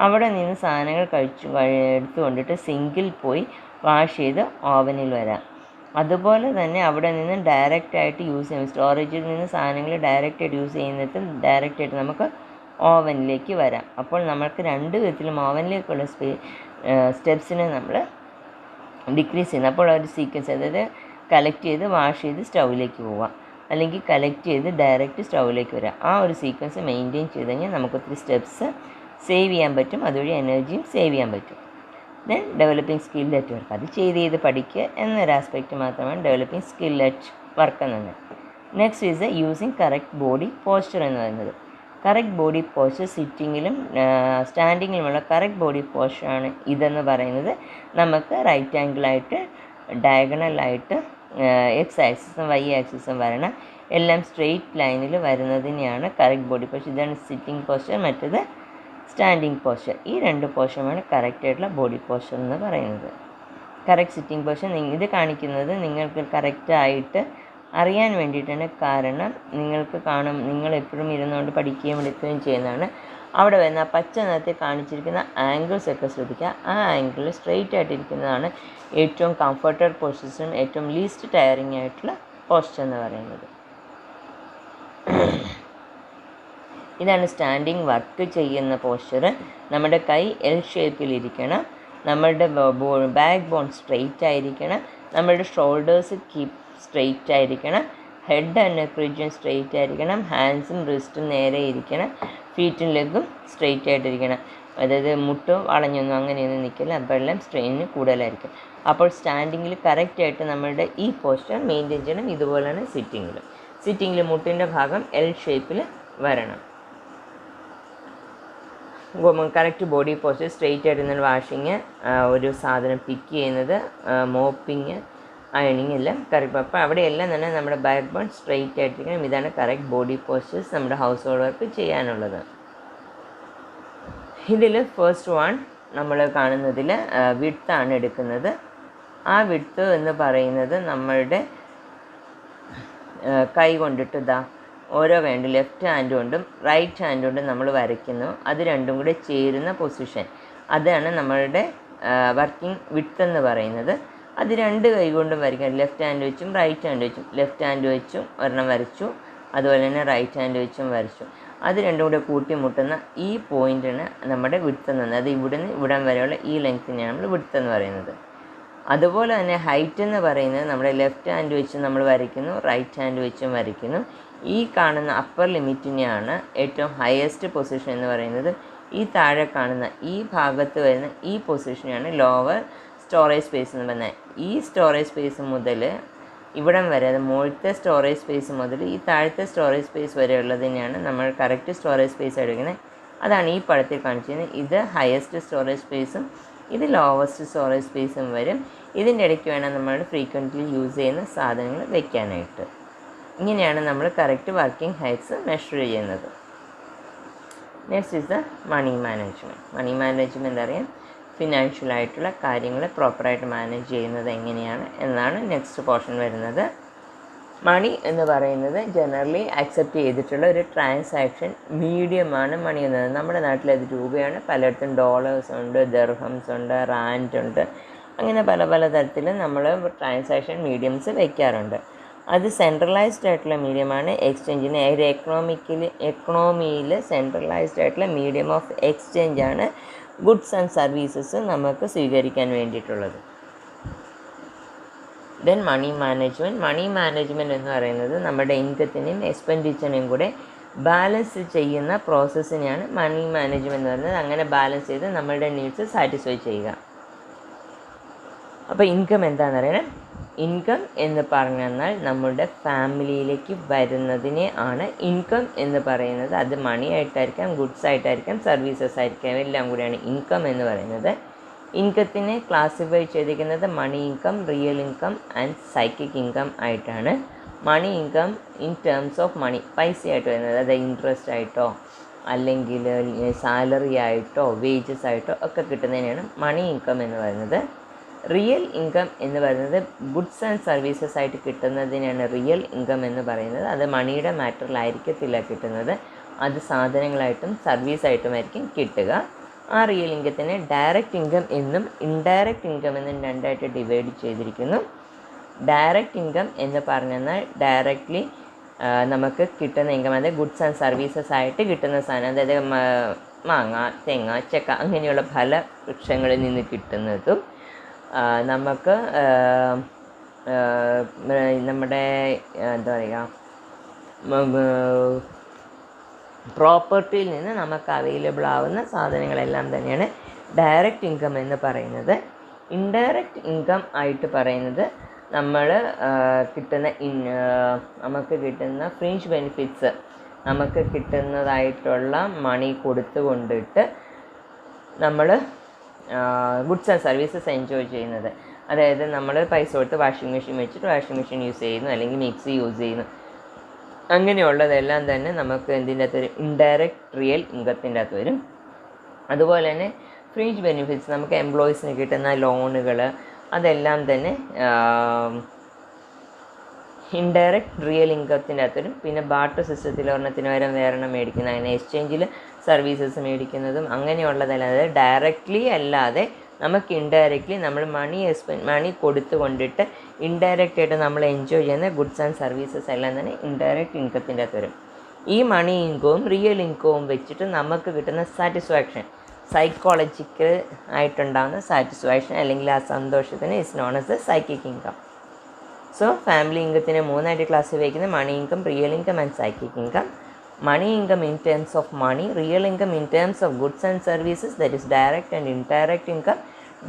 അവിടെ നിന്ന് സാധനങ്ങൾ എടുത്തുകൊണ്ടിട്ട് സിങ്കിൽ പോയി വാഷ് ചെയ്ത് ഓവനിൽ വരാം. അതുപോലെ തന്നെ അവിടെ നിന്ന് ഡയറക്റ്റായിട്ട് യൂസ് ചെയ്യും, സ്റ്റോറേജിൽ നിന്ന് സാധനങ്ങൾ ഡയറക്റ്റായിട്ട് യൂസ് ചെയ്യുന്നിടത്ത് ഡയറക്റ്റായിട്ട് നമുക്ക് ഓവനിലേക്ക് വരാം. അപ്പോൾ നമുക്ക് രണ്ട് വിധത്തിലും ഓവനിലേക്കുള്ള സ്റ്റെപ്സിനെ നമ്മൾ ഡിക്രീസ് ചെയ്യുന്നു. അപ്പോൾ ഒരു സീക്വൻസ്, അതായത് കളക്ട് ചെയ്ത് വാഷ് ചെയ്ത് സ്റ്റൗവിലേക്ക് പോവാം, അല്ലെങ്കിൽ കളക്ട് ചെയ്ത് ഡയറക്റ്റ് സ്റ്റൗവിലേക്ക് വരാം. ആ ഒരു സീക്വൻസ് മെയിൻറ്റെയിൻ ചെയ്ത് കഴിഞ്ഞാൽ നമുക്ക് ഒത്തിരി സ്റ്റെപ്സ് സേവ് ചെയ്യാൻ പറ്റും, അതുവഴി എനർജിയും സേവ് ചെയ്യാൻ പറ്റും. Then developing skill at work, അത് ചെയ്ത് പഠിക്കുക എന്നൊരു ആസ്പെക്റ്റ് മാത്രമാണ് ഡെവലപ്പിംഗ് സ്കിൽ അറ്റ് വർക്ക് എന്നത്. Next is using correct body posture എന്ന് പറയുന്നത്. കറക്റ്റ് ബോഡി പോസ്ചർ സിറ്റിങ്ങിലും സ്റ്റാൻഡിങ്ങിലുമുള്ള കറക്റ്റ് ബോഡി പോസ്ചറാണ് ഇതെന്ന് പറയുന്നത്. നമുക്ക് റൈറ്റ് ആംഗിളായിട്ട് ഡയഗണലായിട്ട് എക്സ് ആക്സിസും വൈ ആക്സിസും വരണം, എല്ലാം സ്ട്രെയിറ്റ് ലൈനിൽ വരുന്നതിനെയാണ് കറക്റ്റ് ബോഡി പോസ്ചർ. ഇതാണ് സിറ്റിംഗ് പോസ്ചർ, മറ്റേത് സ്റ്റാൻഡിങ് പോസ്ചർ. ഈ രണ്ട് പോസ്ചറുമാണ് കറക്റ്റായിട്ടുള്ള ബോഡി പോസ്ചർ എന്ന് പറയുന്നത്. കറക്റ്റ് സിറ്റിംഗ് പോസ്ചർ ഇത് കാണിക്കുന്നത് നിങ്ങൾക്ക് കറക്റ്റായിട്ട് അറിയാൻ വേണ്ടിയിട്ടാണ്. കാരണം നിങ്ങൾക്ക് നിങ്ങൾ എപ്പോഴും ഇരുന്നുകൊണ്ട് പഠിക്കുകയും എടുക്കുകയും ചെയ്യുന്നതാണ്. അവിടെ വരുന്ന പച്ച നിറത്തിൽ കാണിച്ചിരിക്കുന്ന ആംഗിൾസ് ഒക്കെ ശ്രദ്ധിക്കുക. ആ ആംഗിൾ സ്ട്രെയിറ്റ് ആയിട്ടിരിക്കുന്നതാണ് ഏറ്റവും കംഫർട്ടബിൾ പൊസിഷനും ഏറ്റവും ലീസ്റ്റ് ടയറിങ് ആയിട്ടുള്ള പോസ്ചർ എന്ന് പറയുന്നത്. ഇതാണ് സ്റ്റാൻഡിങ് വർക്ക് ചെയ്യുന്ന പോസ്ചർ. നമ്മുടെ കൈ എൽ ഷേപ്പിലിരിക്കണം, നമ്മളുടെ ബാക്ക് ബോൺ സ്ട്രെയിറ്റ് ആയിരിക്കണം, നമ്മളുടെ ഷോൾഡേഴ്സ് കീപ്പ് സ്ട്രെയിറ്റ് ആയിരിക്കണം, head and neck region straight ആയിരിക്കണം, ഹാൻഡ്സും റിസ്റ്റും നേരെ ഇരിക്കണം, ഫീറ്റും ലെഗും സ്ട്രെയിറ്റ് ആയിട്ടിരിക്കണം. അതായത് മുട്ടും വളഞ്ഞൊന്നും അങ്ങനെയൊന്നും നിൽക്കില്ല, അപ്പോൾ എല്ലാം സ്ട്രെയിന് കൂടുതലായിരിക്കും. അപ്പോൾ സ്റ്റാൻഡിങ്ങിൽ കറക്റ്റായിട്ട് നമ്മളുടെ ഈ പോസ്ചർ മെയിൻറ്റെയിൻ ചെയ്യണം. ഇതുപോലെയാണ് സിറ്റിങ്ങിൽ മുട്ടിൻ്റെ ഭാഗം എൽ ഷേപ്പിൽ വരണം. കറക്റ്റ് ബോഡി പോസ്ചർ, സ്ട്രെയിറ്റ് ആയിട്ട് നിന്ന് വാഷിങ്, ഒരു സാധനം പിക്ക് ചെയ്യുന്നത്, മോപ്പിങ്, അയണിങ് എല്ലാം കറക്റ്റ്. അപ്പോൾ അവിടെയെല്ലാം തന്നെ നമ്മുടെ ബാക്ക് ബോൺ സ്ട്രെയിറ്റ് ആയിട്ടിരിക്കണം. ഇതാണ് കറക്റ്റ് ബോഡി പോസ്ചേഴ്സ് നമ്മുടെ ഹൗസ് ഹോൾഡ് വർക്ക് ചെയ്യാനുള്ളത്. ഇതിൽ ഫസ്റ്റ് വൺ നമ്മൾ കാണുന്നതിൽ വിഡ്ത്താണ് എടുക്കുന്നത്. ആ വിഡ്ത്ത് എന്ന് പറയുന്നത് നമ്മളുടെ കൈ കൊണ്ടിട്ട് ഓരോ വേണ്ട ലെഫ്റ്റ് ഹാൻഡ് കൊണ്ടും റൈറ്റ് ഹാൻഡ് കൊണ്ടും നമ്മൾ വരയ്ക്കുന്നു. അത് രണ്ടും കൂടെ ചേരുന്ന പൊസിഷൻ, അതാണ് നമ്മളുടെ വർക്കിംഗ് വിഡ്ത്ത് എന്ന് പറയുന്നത്. അത് രണ്ട് കൈ കൊണ്ടും വരയ്ക്കണം. ലെഫ്റ്റ് ഹാൻഡ് വെച്ചും റൈറ്റ് ഹാൻഡ് വെച്ചും, ലെഫ്റ്റ് ഹാൻഡ് വെച്ചും ഒരെണ്ണം വരച്ചു, അതുപോലെ തന്നെ റൈറ്റ് ഹാൻഡ് വെച്ചും വരച്ചു. അത് രണ്ടും കൂടെ കൂട്ടിമുട്ടുന്ന ഈ പോയിൻ്റാണ് നമ്മുടെ വിഡ്ത്ത് എന്ന് പറയുന്നത്. അത് ഇവിടുന്ന് ഇവിടം വരെയുള്ള ഈ ലെങ്ത്തിനെയാണ് നമ്മൾ വിഡ്ത്ത് എന്ന് പറയുന്നത്. അതുപോലെ തന്നെ ഹൈറ്റ് എന്ന് പറയുന്നത് നമ്മുടെ ലെഫ്റ്റ് ഹാൻഡ് വെച്ച് നമ്മൾ വരയ്ക്കുന്നു, റൈറ്റ് ഹാൻഡ് വെച്ചും വരയ്ക്കുന്നു. ഈ കാണുന്ന അപ്പർ ലിമിറ്റിനെയാണ് ഏറ്റവും ഹയസ്റ്റ് പൊസിഷൻ എന്ന് പറയുന്നത്. ഈ താഴെ കാണുന്ന ഈ ഭാഗത്ത് വരുന്ന ഈ പൊസിഷനാണ് ലോവർ സ്റ്റോറേജ് സ്പേസ് എന്ന് പറഞ്ഞാൽ. ഈ സ്റ്റോറേജ് സ്പേസ് മുതൽ ഇവിടം വരെ, അത് മുകളിലത്തെ സ്റ്റോറേജ് സ്പേസ് മുതൽ ഈ താഴത്തെ സ്റ്റോറേജ് സ്പേസ് വരെ ഉള്ളതിനെയാണ് നമ്മൾ കറക്റ്റ് സ്റ്റോറേജ് സ്പേസ് എടുക്കുന്നത്. അതാണ് ഈ പടത്തിൽ കാണിച്ചിരുന്നത്. ഇത് ഹയസ്റ്റ് സ്റ്റോറേജ് സ്പേസും ഇത് ലോവസ്റ്റ് സ്റ്റോറേജ് സ്പേസും വരും. ഇതിൻ്റെ ഇടയ്ക്ക് വേണം നമ്മൾ ഫ്രീക്വൻ്റ്ലി യൂസ് ചെയ്യുന്ന സാധനങ്ങൾ വെക്കാനായിട്ട്. ഇങ്ങനെയാണ് നമ്മൾ കറക്റ്റ് വർക്കിംഗ് ഹൈറ്റ്സ് മെഷർ ചെയ്യുന്നത്. Next is the money management. Money management അറിയാം, ഫിനാൻഷ്യലായിട്ടുള്ള കാര്യങ്ങൾ പ്രോപ്പറായിട്ട് മാനേജ് ചെയ്യുന്നത് എങ്ങനെയാണ് എന്നാണ് നെക്സ്റ്റ് പോർഷൻ വരുന്നത്. മണി എന്ന് പറയുന്നത് ജനറലി അക്സെപ്റ്റ് ചെയ്തിട്ടുള്ള ഒരു ട്രാൻസാക്ഷൻ മീഡിയമാണ് മണി എന്നത്. നമ്മുടെ നാട്ടിൽ അത് രൂപയാണ്, പലയിടത്തും ഡോളേഴ്സ് ഉണ്ട്, ദിർഹംസ് ഉണ്ട്, റാൻഡ് ഉണ്ട്, അങ്ങനെ പല പല തരത്തിൽ നമ്മൾ ട്രാൻസാക്ഷൻ മീഡിയംസ് വയ്ക്കാറുണ്ട്. അത് സെൻട്രലൈസ്ഡ് ആയിട്ടുള്ള മീഡിയമാണ് എക്സ്ചേഞ്ചിന്. ഒരു എക്കണോമിയിൽ സെൻട്രലൈസ്ഡ് ആയിട്ടുള്ള മീഡിയം ഓഫ് എക്സ്ചേഞ്ചാണ് ഗുഡ്സ് ആൻഡ് സർവീസസ് നമുക്ക് സ്വീകരിക്കാൻ വേണ്ടിയിട്ടുള്ളത്. ദെൻ മണി മാനേജ്മെൻറ്റ് എന്ന് പറയുന്നത് നമ്മുടെ ഇൻകത്തിനെയും എക്സ്പെൻഡിച്ചറിനെയും കൂടെ ബാലൻസ് ചെയ്യുന്ന പ്രോസസ്സിനെയാണ് മണി മാനേജ്മെൻറ്റ് എന്ന് പറയുന്നത്. അങ്ങനെ ബാലൻസ് ചെയ്ത് നമ്മളുടെ നീഡ്സ് സാറ്റിസ്ഫൈ ചെയ്യുക. അപ്പോൾ ഇൻകം എന്താണെന്ന് അറിയണം. ഇൻകം എന്ന് പറഞ്ഞാൽ നമ്മുടെ ഫാമിലിയിലേക്ക് വരുന്നതിനെ ആണ് ഇൻകം എന്ന് പറയുന്നത്. അത് മണി ആയിട്ടായിരിക്കാം, ഗുഡ്സ് ആയിട്ടായിരിക്കാം, സർവീസസ് ആയിരിക്കാം, എല്ലാം കൂടിയാണ് ഇൻകം എന്ന് പറയുന്നത്. ഇൻകത്തിനെ ക്ലാസിഫൈ ചെയ്തിരിക്കുന്നത് money income, real income and psychic income ആയിട്ടാണ്. Money income in terms of money, പൈസയായിട്ട് വരുന്നത്, അത് ഇൻട്രസ്റ്റ് ആയിട്ടോ അല്ലെങ്കിൽ സാലറി ആയിട്ടോ വേജസ് ആയിട്ടോ ഒക്കെ കിട്ടുന്നതിനാണ് മണി ഇൻകം എന്ന് പറയുന്നത്. റിയൽ ഇൻകം എന്ന് പറയുന്നത് ഗുഡ്സ് ആൻഡ് സർവീസസ് ആയിട്ട് കിട്ടുന്നതിനാണ് റിയൽ ഇൻകം എന്ന് പറയുന്നത്. അത് മണിയുടെ മാറ്ററിലായിരിക്കത്തില്ല കിട്ടുന്നത്, അത് സാധനങ്ങളായിട്ടും സർവീസായിട്ടുമായിരിക്കും കിട്ടുക. ആ റിയൽ ഇൻകത്തിനെ ഡയറക്റ്റ് ഇൻകം എന്നും ഇൻഡയറക്റ്റ് ഇൻകം എന്നും രണ്ടായിട്ട് ഡിവൈഡ് ചെയ്തിരിക്കുന്നു. ഡയറക്റ്റ് ഇൻകം എന്ന് പറഞ്ഞാൽ ഡയറക്റ്റ്ലി നമുക്ക് കിട്ടുന്ന ഇൻകം, അതായത് ഗുഡ്സ് ആൻഡ് സർവീസസ് ആയിട്ട് കിട്ടുന്ന സാധനം, അതായത് മാങ്ങ, തെങ്ങ, ചക്ക അങ്ങനെയുള്ള ഫല വൃക്ഷങ്ങളിൽ നിന്ന് കിട്ടുന്നതും നമുക്ക് നമ്മുടെ എന്താ പറയുക പ്രോപ്പർട്ടിയിൽ നിന്ന് നമുക്ക് അവൈലബിൾ ആവുന്ന സാധനങ്ങളെല്ലാം തന്നെയാണ് ഡയറക്റ്റ് ഇൻകം എന്ന് പറയുന്നത്. ഇൻഡയറക്റ്റ് ഇൻകം ആയിട്ട് പറയുന്നത് നമ്മൾ നമുക്ക് കിട്ടുന്ന ഫ്രിഞ്ച് ബെനിഫിറ്റ്സ്, നമുക്ക് കിട്ടുന്നതായിട്ടുള്ള മണി കൊടുത്തുകൊണ്ടിട്ട് നമ്മൾ ഗുഡ്സ് ആൻഡ് സർവീസസ് എൻജോയ് ചെയ്യുന്നത്. അതായത് നമ്മൾ പൈസ കൊടുത്ത് വാഷിംഗ് മെഷീൻ വെച്ചിട്ട് വാഷിംഗ് മെഷീൻ യൂസ് ചെയ്യുന്നു, അല്ലെങ്കിൽ മിക്സി യൂസ് ചെയ്യുന്നു, അങ്ങനെയുള്ളതെല്ലാം തന്നെ നമുക്ക് എന്തിൻ്റെ അകത്ത് വരും? ഇൻഡയറക്റ്റ് റിയൽ ഇൻകത്തിൻ്റെ അകത്ത് വരും. അതുപോലെ തന്നെ ഫ്രിഞ്ച് ബെനിഫിറ്റ്സ്, നമുക്ക് എംപ്ലോയീസിന് കിട്ടുന്ന ലോണുകൾ, അതെല്ലാം തന്നെ ഇൻഡയറക്റ്റ് റിയൽ ഇൻകത്തിൻ്റെ അകത്ത് വരും. പിന്നെ ബാർട്ടർ സിസ്റ്റത്തിൽ ഒരെണ്ണത്തിന് പകരം വേറെണ്ണം മേടിക്കുന്ന, അങ്ങനെ എക്സ്ചേഞ്ചിൽ സർവീസസ് മേടിക്കുന്നതും അങ്ങനെയുള്ളതല്ലാതെ ഡയറക്റ്റ്ലി അല്ലാതെ നമുക്ക് ഇൻഡയറക്റ്റ്ലി നമ്മൾ മണി കൊടുത്തുകൊണ്ടിട്ട് ഇൻഡയറക്റ്റ് ആയിട്ട് നമ്മൾ എൻജോയ് ചെയ്യുന്ന ഗുഡ്സ് ആൻഡ് സർവീസസ് എല്ലാം തന്നെ ഇൻഡയറക്റ്റ് ഇൻകത്തിൻ്റെ അകത്ത് വരും. ഈ മണി ഇൻകവും റിയൽ ഇൻകവും വെച്ചിട്ട് നമുക്ക് കിട്ടുന്ന സാറ്റിസ്ഫാക്ഷൻ, സൈക്കോളജിക്കൽ ആയിട്ടുണ്ടാകുന്ന സാറ്റിസ്ഫാക്ഷൻ അല്ലെങ്കിൽ ആ സന്തോഷത്തിന് is known as the psychic income. So family ഇൻകത്തിനെ മൂന്നായിട്ട് ക്ലാസ്സിൽ വയ്ക്കുന്നത് money income, real income and psychic income. Money income in terms of money, real income in terms of goods and services, that is direct and indirect income.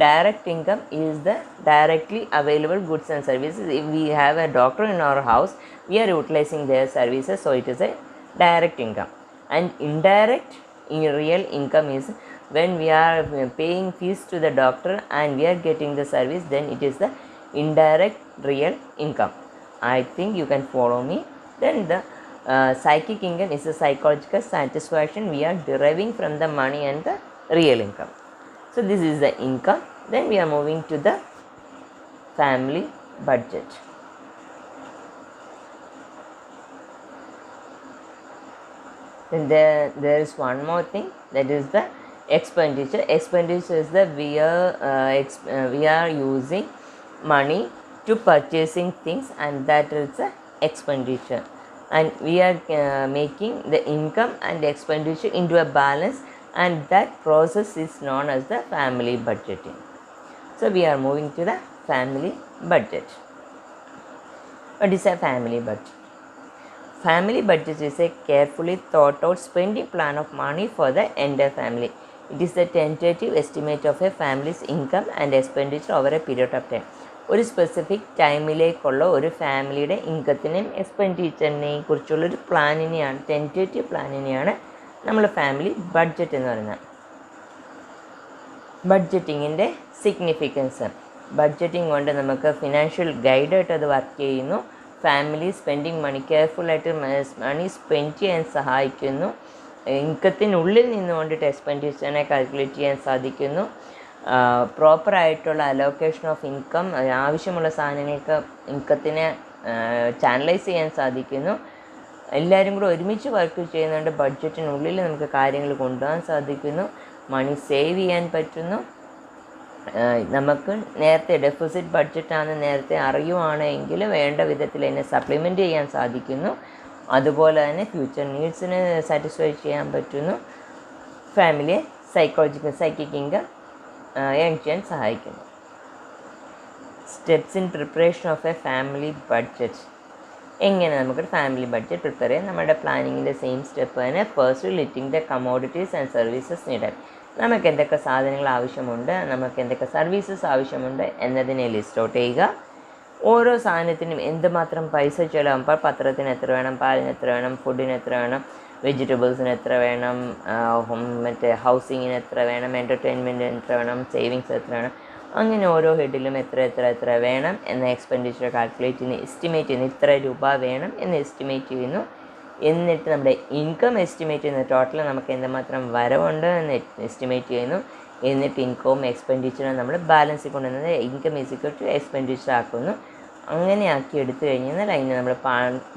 Direct income is the directly available goods and services. If we have a doctor in our house, we are utilizing their services, so it is a direct income. And indirect real income is when we are paying fees to the doctor and we are getting the service, then it is the indirect real income. I think you can follow me. Then the psychic income is a psychological satisfaction we are deriving from the money and the real income. So this is the income. Then we are moving to the family budget. Then there is one more thing, that is the expenditure. Expenditure is the we are using money to purchasing things, and that is the expenditure. And we are making the income and expenditure into a balance, and that process is known as the family budgeting. So we are moving to the family budget. What is a family budget? Family budget is a carefully thought out spending plan of money for the entire family. It is the tentative estimate of a family's income and expenditure over a period of time. ഒരു specific ടൈമിലേക്കുള്ള ഒരു ഫാമിലിയുടെ ഇൻകത്തിനെയും എക്സ്പെൻഡിച്ചറിനെയും കുറിച്ചുള്ളൊരു പ്ലാനിനെയാണ്, tentative പ്ലാനിനെയാണ് നമ്മൾ family budget എന്ന് പറയുന്നത്. ബഡ്ജറ്റിങ്ങിൻ്റെ significance. Budgeting കൊണ്ട് നമുക്ക് financial ഗൈഡായിട്ട് അത് work ചെയ്യുന്നു. ഫാമിലി സ്പെൻഡിങ് മണി കെയർഫുള്ളായിട്ട് മണി സ്പെൻഡ് ചെയ്യാൻ സഹായിക്കുന്നു. ഇൻകത്തിനുള്ളിൽ നിന്നുകൊണ്ടിട്ട് എക്സ്പെൻഡിച്ചറിനെ കാൽക്കുലേറ്റ് ചെയ്യാൻ സാധിക്കുന്നു. പ്രോപ്പറായിട്ടുള്ള അലോക്കേഷൻ ഓഫ് ഇൻകം, ആവശ്യമുള്ള സാധനങ്ങൾക്ക് ഇൻകത്തിനെ ചാനലൈസ് ചെയ്യാൻ സാധിക്കുന്നു. എല്ലാവരും കൂടെ ഒരുമിച്ച് വർക്ക് ചെയ്യുന്നുണ്ട്. ബഡ്ജറ്റിനുള്ളിൽ നമുക്ക് കാര്യങ്ങൾ കൊണ്ടുപോകാൻ സാധിക്കുന്നു. മണി സേവ് ചെയ്യാൻ പറ്റുന്നു. നമുക്ക് നേരത്തെ ഡെഫിസിറ്റ് ബഡ്ജറ്റാണെന്ന് നേരത്തെ അറിയുവാണെങ്കിൽ വേണ്ട വിധത്തിൽ അതിനെ സപ്ലിമെൻറ്റ് ചെയ്യാൻ സാധിക്കുന്നു. അതുപോലെ തന്നെ ഫ്യൂച്ചർ നീഡ്സിനെ സാറ്റിസ്ഫൈ ചെയ്യാൻ പറ്റുന്നു. ഫാമിലിയെ സൈക്കിക് ഇൻകം ഏൺ ചെയ്യാൻ സഹായിക്കുന്നു. Steps in preparation of a family budget. എങ്ങനെ നമുക്കൊരു ഫാമിലി ബഡ്ജറ്റ് പ്രിപ്പയർ ചെയ്യാം? നമ്മുടെ പ്ലാനിങ്ങിൻ്റെ സെയിം സ്റ്റെപ്പ് തന്നെ. First listing the commodities and services needed. നമുക്ക് എന്തൊക്കെ സാധനങ്ങൾ ആവശ്യമുണ്ട്, നമുക്ക് എന്തൊക്കെ സർവീസസ് ആവശ്യമുണ്ട് എന്നതിനെ ലിസ്റ്റ് ഔട്ട് ചെയ്യുക. ഓരോ സാധനത്തിനും എന്തുമാത്രം പൈസ ചിലവാകും. ഇപ്പോൾ പത്രത്തിന് എത്ര വേണം, പാലിന് എത്ര വേണം, ഫുഡിന് എത്ര വേണം, വെജിറ്റബിൾസിന് എത്ര വേണം, ഹൗസിങ്ങിന് എത്ര വേണം, എൻ്റർടൈൻമെൻറ്റിന് എത്ര വേണം, സേവിങ്സ് എത്ര വേണം, അങ്ങനെ ഓരോ ഹെഡിലും എത്ര വേണം എന്ന എക്സ്പെൻഡിച്ചർ കാൽക്കുലേറ്റ് ചെയ്യുന്നു. എസ്റ്റിമേറ്റ് ചെയ്യുന്നു. ഇത്ര രൂപ വേണം എന്ന് എസ്റ്റിമേറ്റ് ചെയ്യുന്നു. എന്നിട്ട് നമ്മുടെ ഇൻകം എസ്റ്റിമേറ്റ് ചെയ്യുന്നു. ടോട്ടൽ നമുക്ക് എന്തുമാത്രം വരവുണ്ട് എന്ന് എസ്റ്റിമേറ്റ് ചെയ്യുന്നു. എന്നിട്ട് ഇൻകവും എക്സ്പെൻഡിച്ചറും നമ്മൾ ബാലൻസിൽ കൊണ്ടുവന്നത് income is equal to expenditure ആക്കുന്നു. അങ്ങനെ ആക്കി എടുത്തു കഴിഞ്ഞാൽ അതിന് നമ്മൾ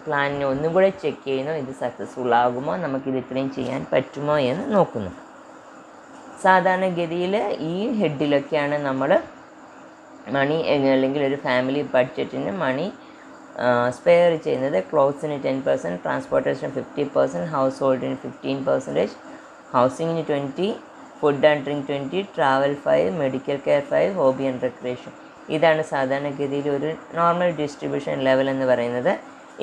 പ്ലാനിനെ ഒന്നും കൂടെ ചെക്ക് ചെയ്യുന്നു. ഇത് സക്സസ്ഫുൾ ആകുമോ, നമുക്കിത് ഇത്രയും ചെയ്യാൻ പറ്റുമോ എന്ന് നോക്കുന്നു. സാധാരണഗതിയിൽ ഈ ഹെഡിലൊക്കെയാണ് നമ്മൾ മണി അല്ലെങ്കിൽ ഒരു ഫാമിലി ബഡ്ജറ്റിന് മണി സ്പെയർ ചെയ്യുന്നത്. ക്ലോത്ത്സിന് 10%, ട്രാൻസ്പോർട്ടേഷൻ 50%, ഹൗസ് ഹോൾഡിന് 15%, ഹൗസിങ്ങിന് 20%, food and drink 20%, travel 5%, medical care 5%, hobby and recreation. ഇതാണ് സാധാരണഗതിയിൽ ഒരു നോർമൽ ഡിസ്ട്രിബ്യൂഷൻ ലെവൽ എന്ന് പറയുന്നത്.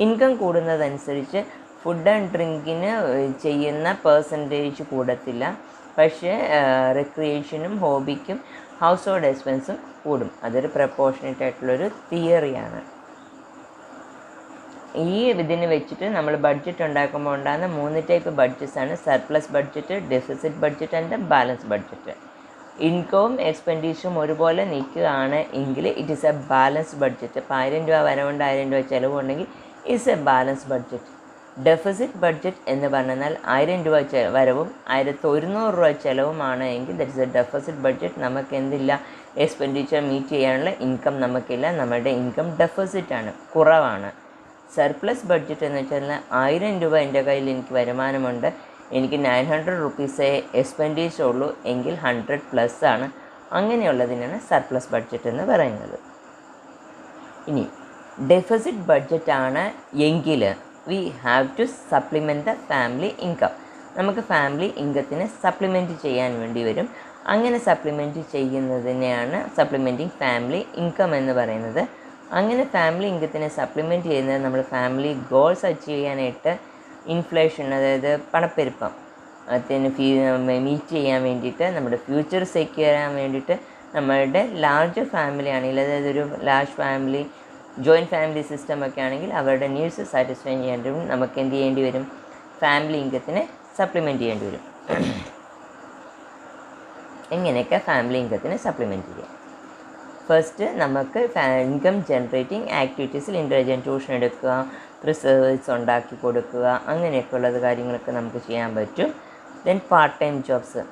ഇൻകം കൂടുന്നതനുസരിച്ച് ഫുഡ് ആൻഡ് ഡ്രിങ്കിന് ചെയ്യുന്ന പെർസെൻറ്റേജ് കൂടത്തില്ല. പക്ഷേ റിക്രിയേഷനും ഹോബിക്കും ഹൗസ് ഹോൾഡ് എക്സ്പെൻസും കൂടും. അതൊരു പ്രപ്പോർഷനേറ്റ് ആയിട്ടുള്ളൊരു തിയറിയാണ്. ഈ ഇതിന് വെച്ചിട്ട് നമ്മൾ ബഡ്ജറ്റ് ഉണ്ടാക്കുമ്പോൾ ഉണ്ടാകുന്ന 3 ടൈപ്പ് ബഡ്ജറ്റ്സാണ്: surplus budget, deficit budget and balance budget. ഇൻകവും എക്സ്പെൻഡിച്ചറും ഒരുപോലെ നിൽക്കുകയാണ് എങ്കിൽ it is a balance budget. ഇപ്പോൾ 1000 രൂപ വരവുണ്ട്, 1000 രൂപ ചിലവുണ്ടെങ്കിൽ it's a balance budget. Deficit budget എന്ന് പറഞ്ഞാൽ 1000 രൂപ വരവും 1100 രൂപ ചിലവുമാണ് എങ്കിൽ that is a deficit budget. നമുക്ക് എന്തില്ല, എക്സ്പെൻഡിച്ചർ മീറ്റ് ചെയ്യാനുള്ള ഇൻകം നമുക്കില്ല, നമ്മുടെ ഇൻകം ഡെഫിസിറ്റാണ്, കുറവാണ്. സർപ്ലസ് ബഡ്ജറ്റ് എന്ന് വെച്ചാൽ 1000 രൂപ എൻ്റെ കയ്യിൽ എനിക്ക് വരുമാനമുണ്ട്, എനിക്ക് 900 റുപ്പീസേ എക്സ്പെൻഡിച്ചർ ഉള്ളൂ എങ്കിൽ 100+ ആണ്. അങ്ങനെയുള്ളതിനാണ് സർപ്ലസ് ബഡ്ജറ്റ് എന്ന് പറയുന്നത്. ഇനി ഡെഫിസിറ്റ് ബഡ്ജറ്റാണ് എങ്കിൽ we have to supplement the family income. നമുക്ക് ഫാമിലി ഇൻകത്തിനെ സപ്ലിമെൻറ്റ് ചെയ്യാൻ വേണ്ടി വരും. അങ്ങനെ സപ്ലിമെൻറ്റ് ചെയ്യുന്നതിനെയാണ് സപ്ലിമെൻറ്റിങ് ഫാമിലി ഇൻകം എന്ന് പറയുന്നത്. അങ്ങനെ ഫാമിലി ഇൻകത്തിനെ സപ്ലിമെൻറ്റ് ചെയ്യുന്നത് നമ്മൾ ഫാമിലി ഗോൾസ് അച്ചീവ് ചെയ്യാനായിട്ട്, ഇൻഫ്ലേഷൻ അതായത് പണപ്പെരുപ്പം അതിന് മീറ്റ് ചെയ്യാൻ വേണ്ടിയിട്ട്, നമ്മുടെ ഫ്യൂച്ചർ സെക്യൂർ ചെയ്യാൻ വേണ്ടിയിട്ട്, നമ്മളുടെ ലാർജ് ഫാമിലി ആണെങ്കിൽ അതായത് ഒരു large family joint family system ഒക്കെ ആണെങ്കിൽ അവരുടെ നീഡ്സ് സാറ്റിസ്ഫൈ ചെയ്യേണ്ടി വരും. നമുക്ക് എന്ത് ചെയ്യേണ്ടി വരും? ഫാമിലി ഇൻകത്തിനെ സപ്ലിമെൻറ്റ് ചെയ്യേണ്ടി വരും. എങ്ങനെയൊക്കെ ഫാമിലി ഇൻകത്തിനെ സപ്ലിമെൻറ്റ് ചെയ്യാം? ഫസ്റ്റ് നമുക്ക് ഇൻകം ജനറേറ്റിംഗ് ആക്ടിവിറ്റീസിൽ ഇൻ്റലിജൻറ്റ് ട്യൂഷൻ എടുക്കുക, റിസർച്ച് ഉണ്ടാക്കി കൊടുക്കുക, അങ്ങനെയൊക്കെ ഉള്ളത് കാര്യങ്ങളൊക്കെ നമുക്ക് ചെയ്യാൻ പറ്റും. ദെൻ പാർട്ട് ടൈം ജോബ്സ്,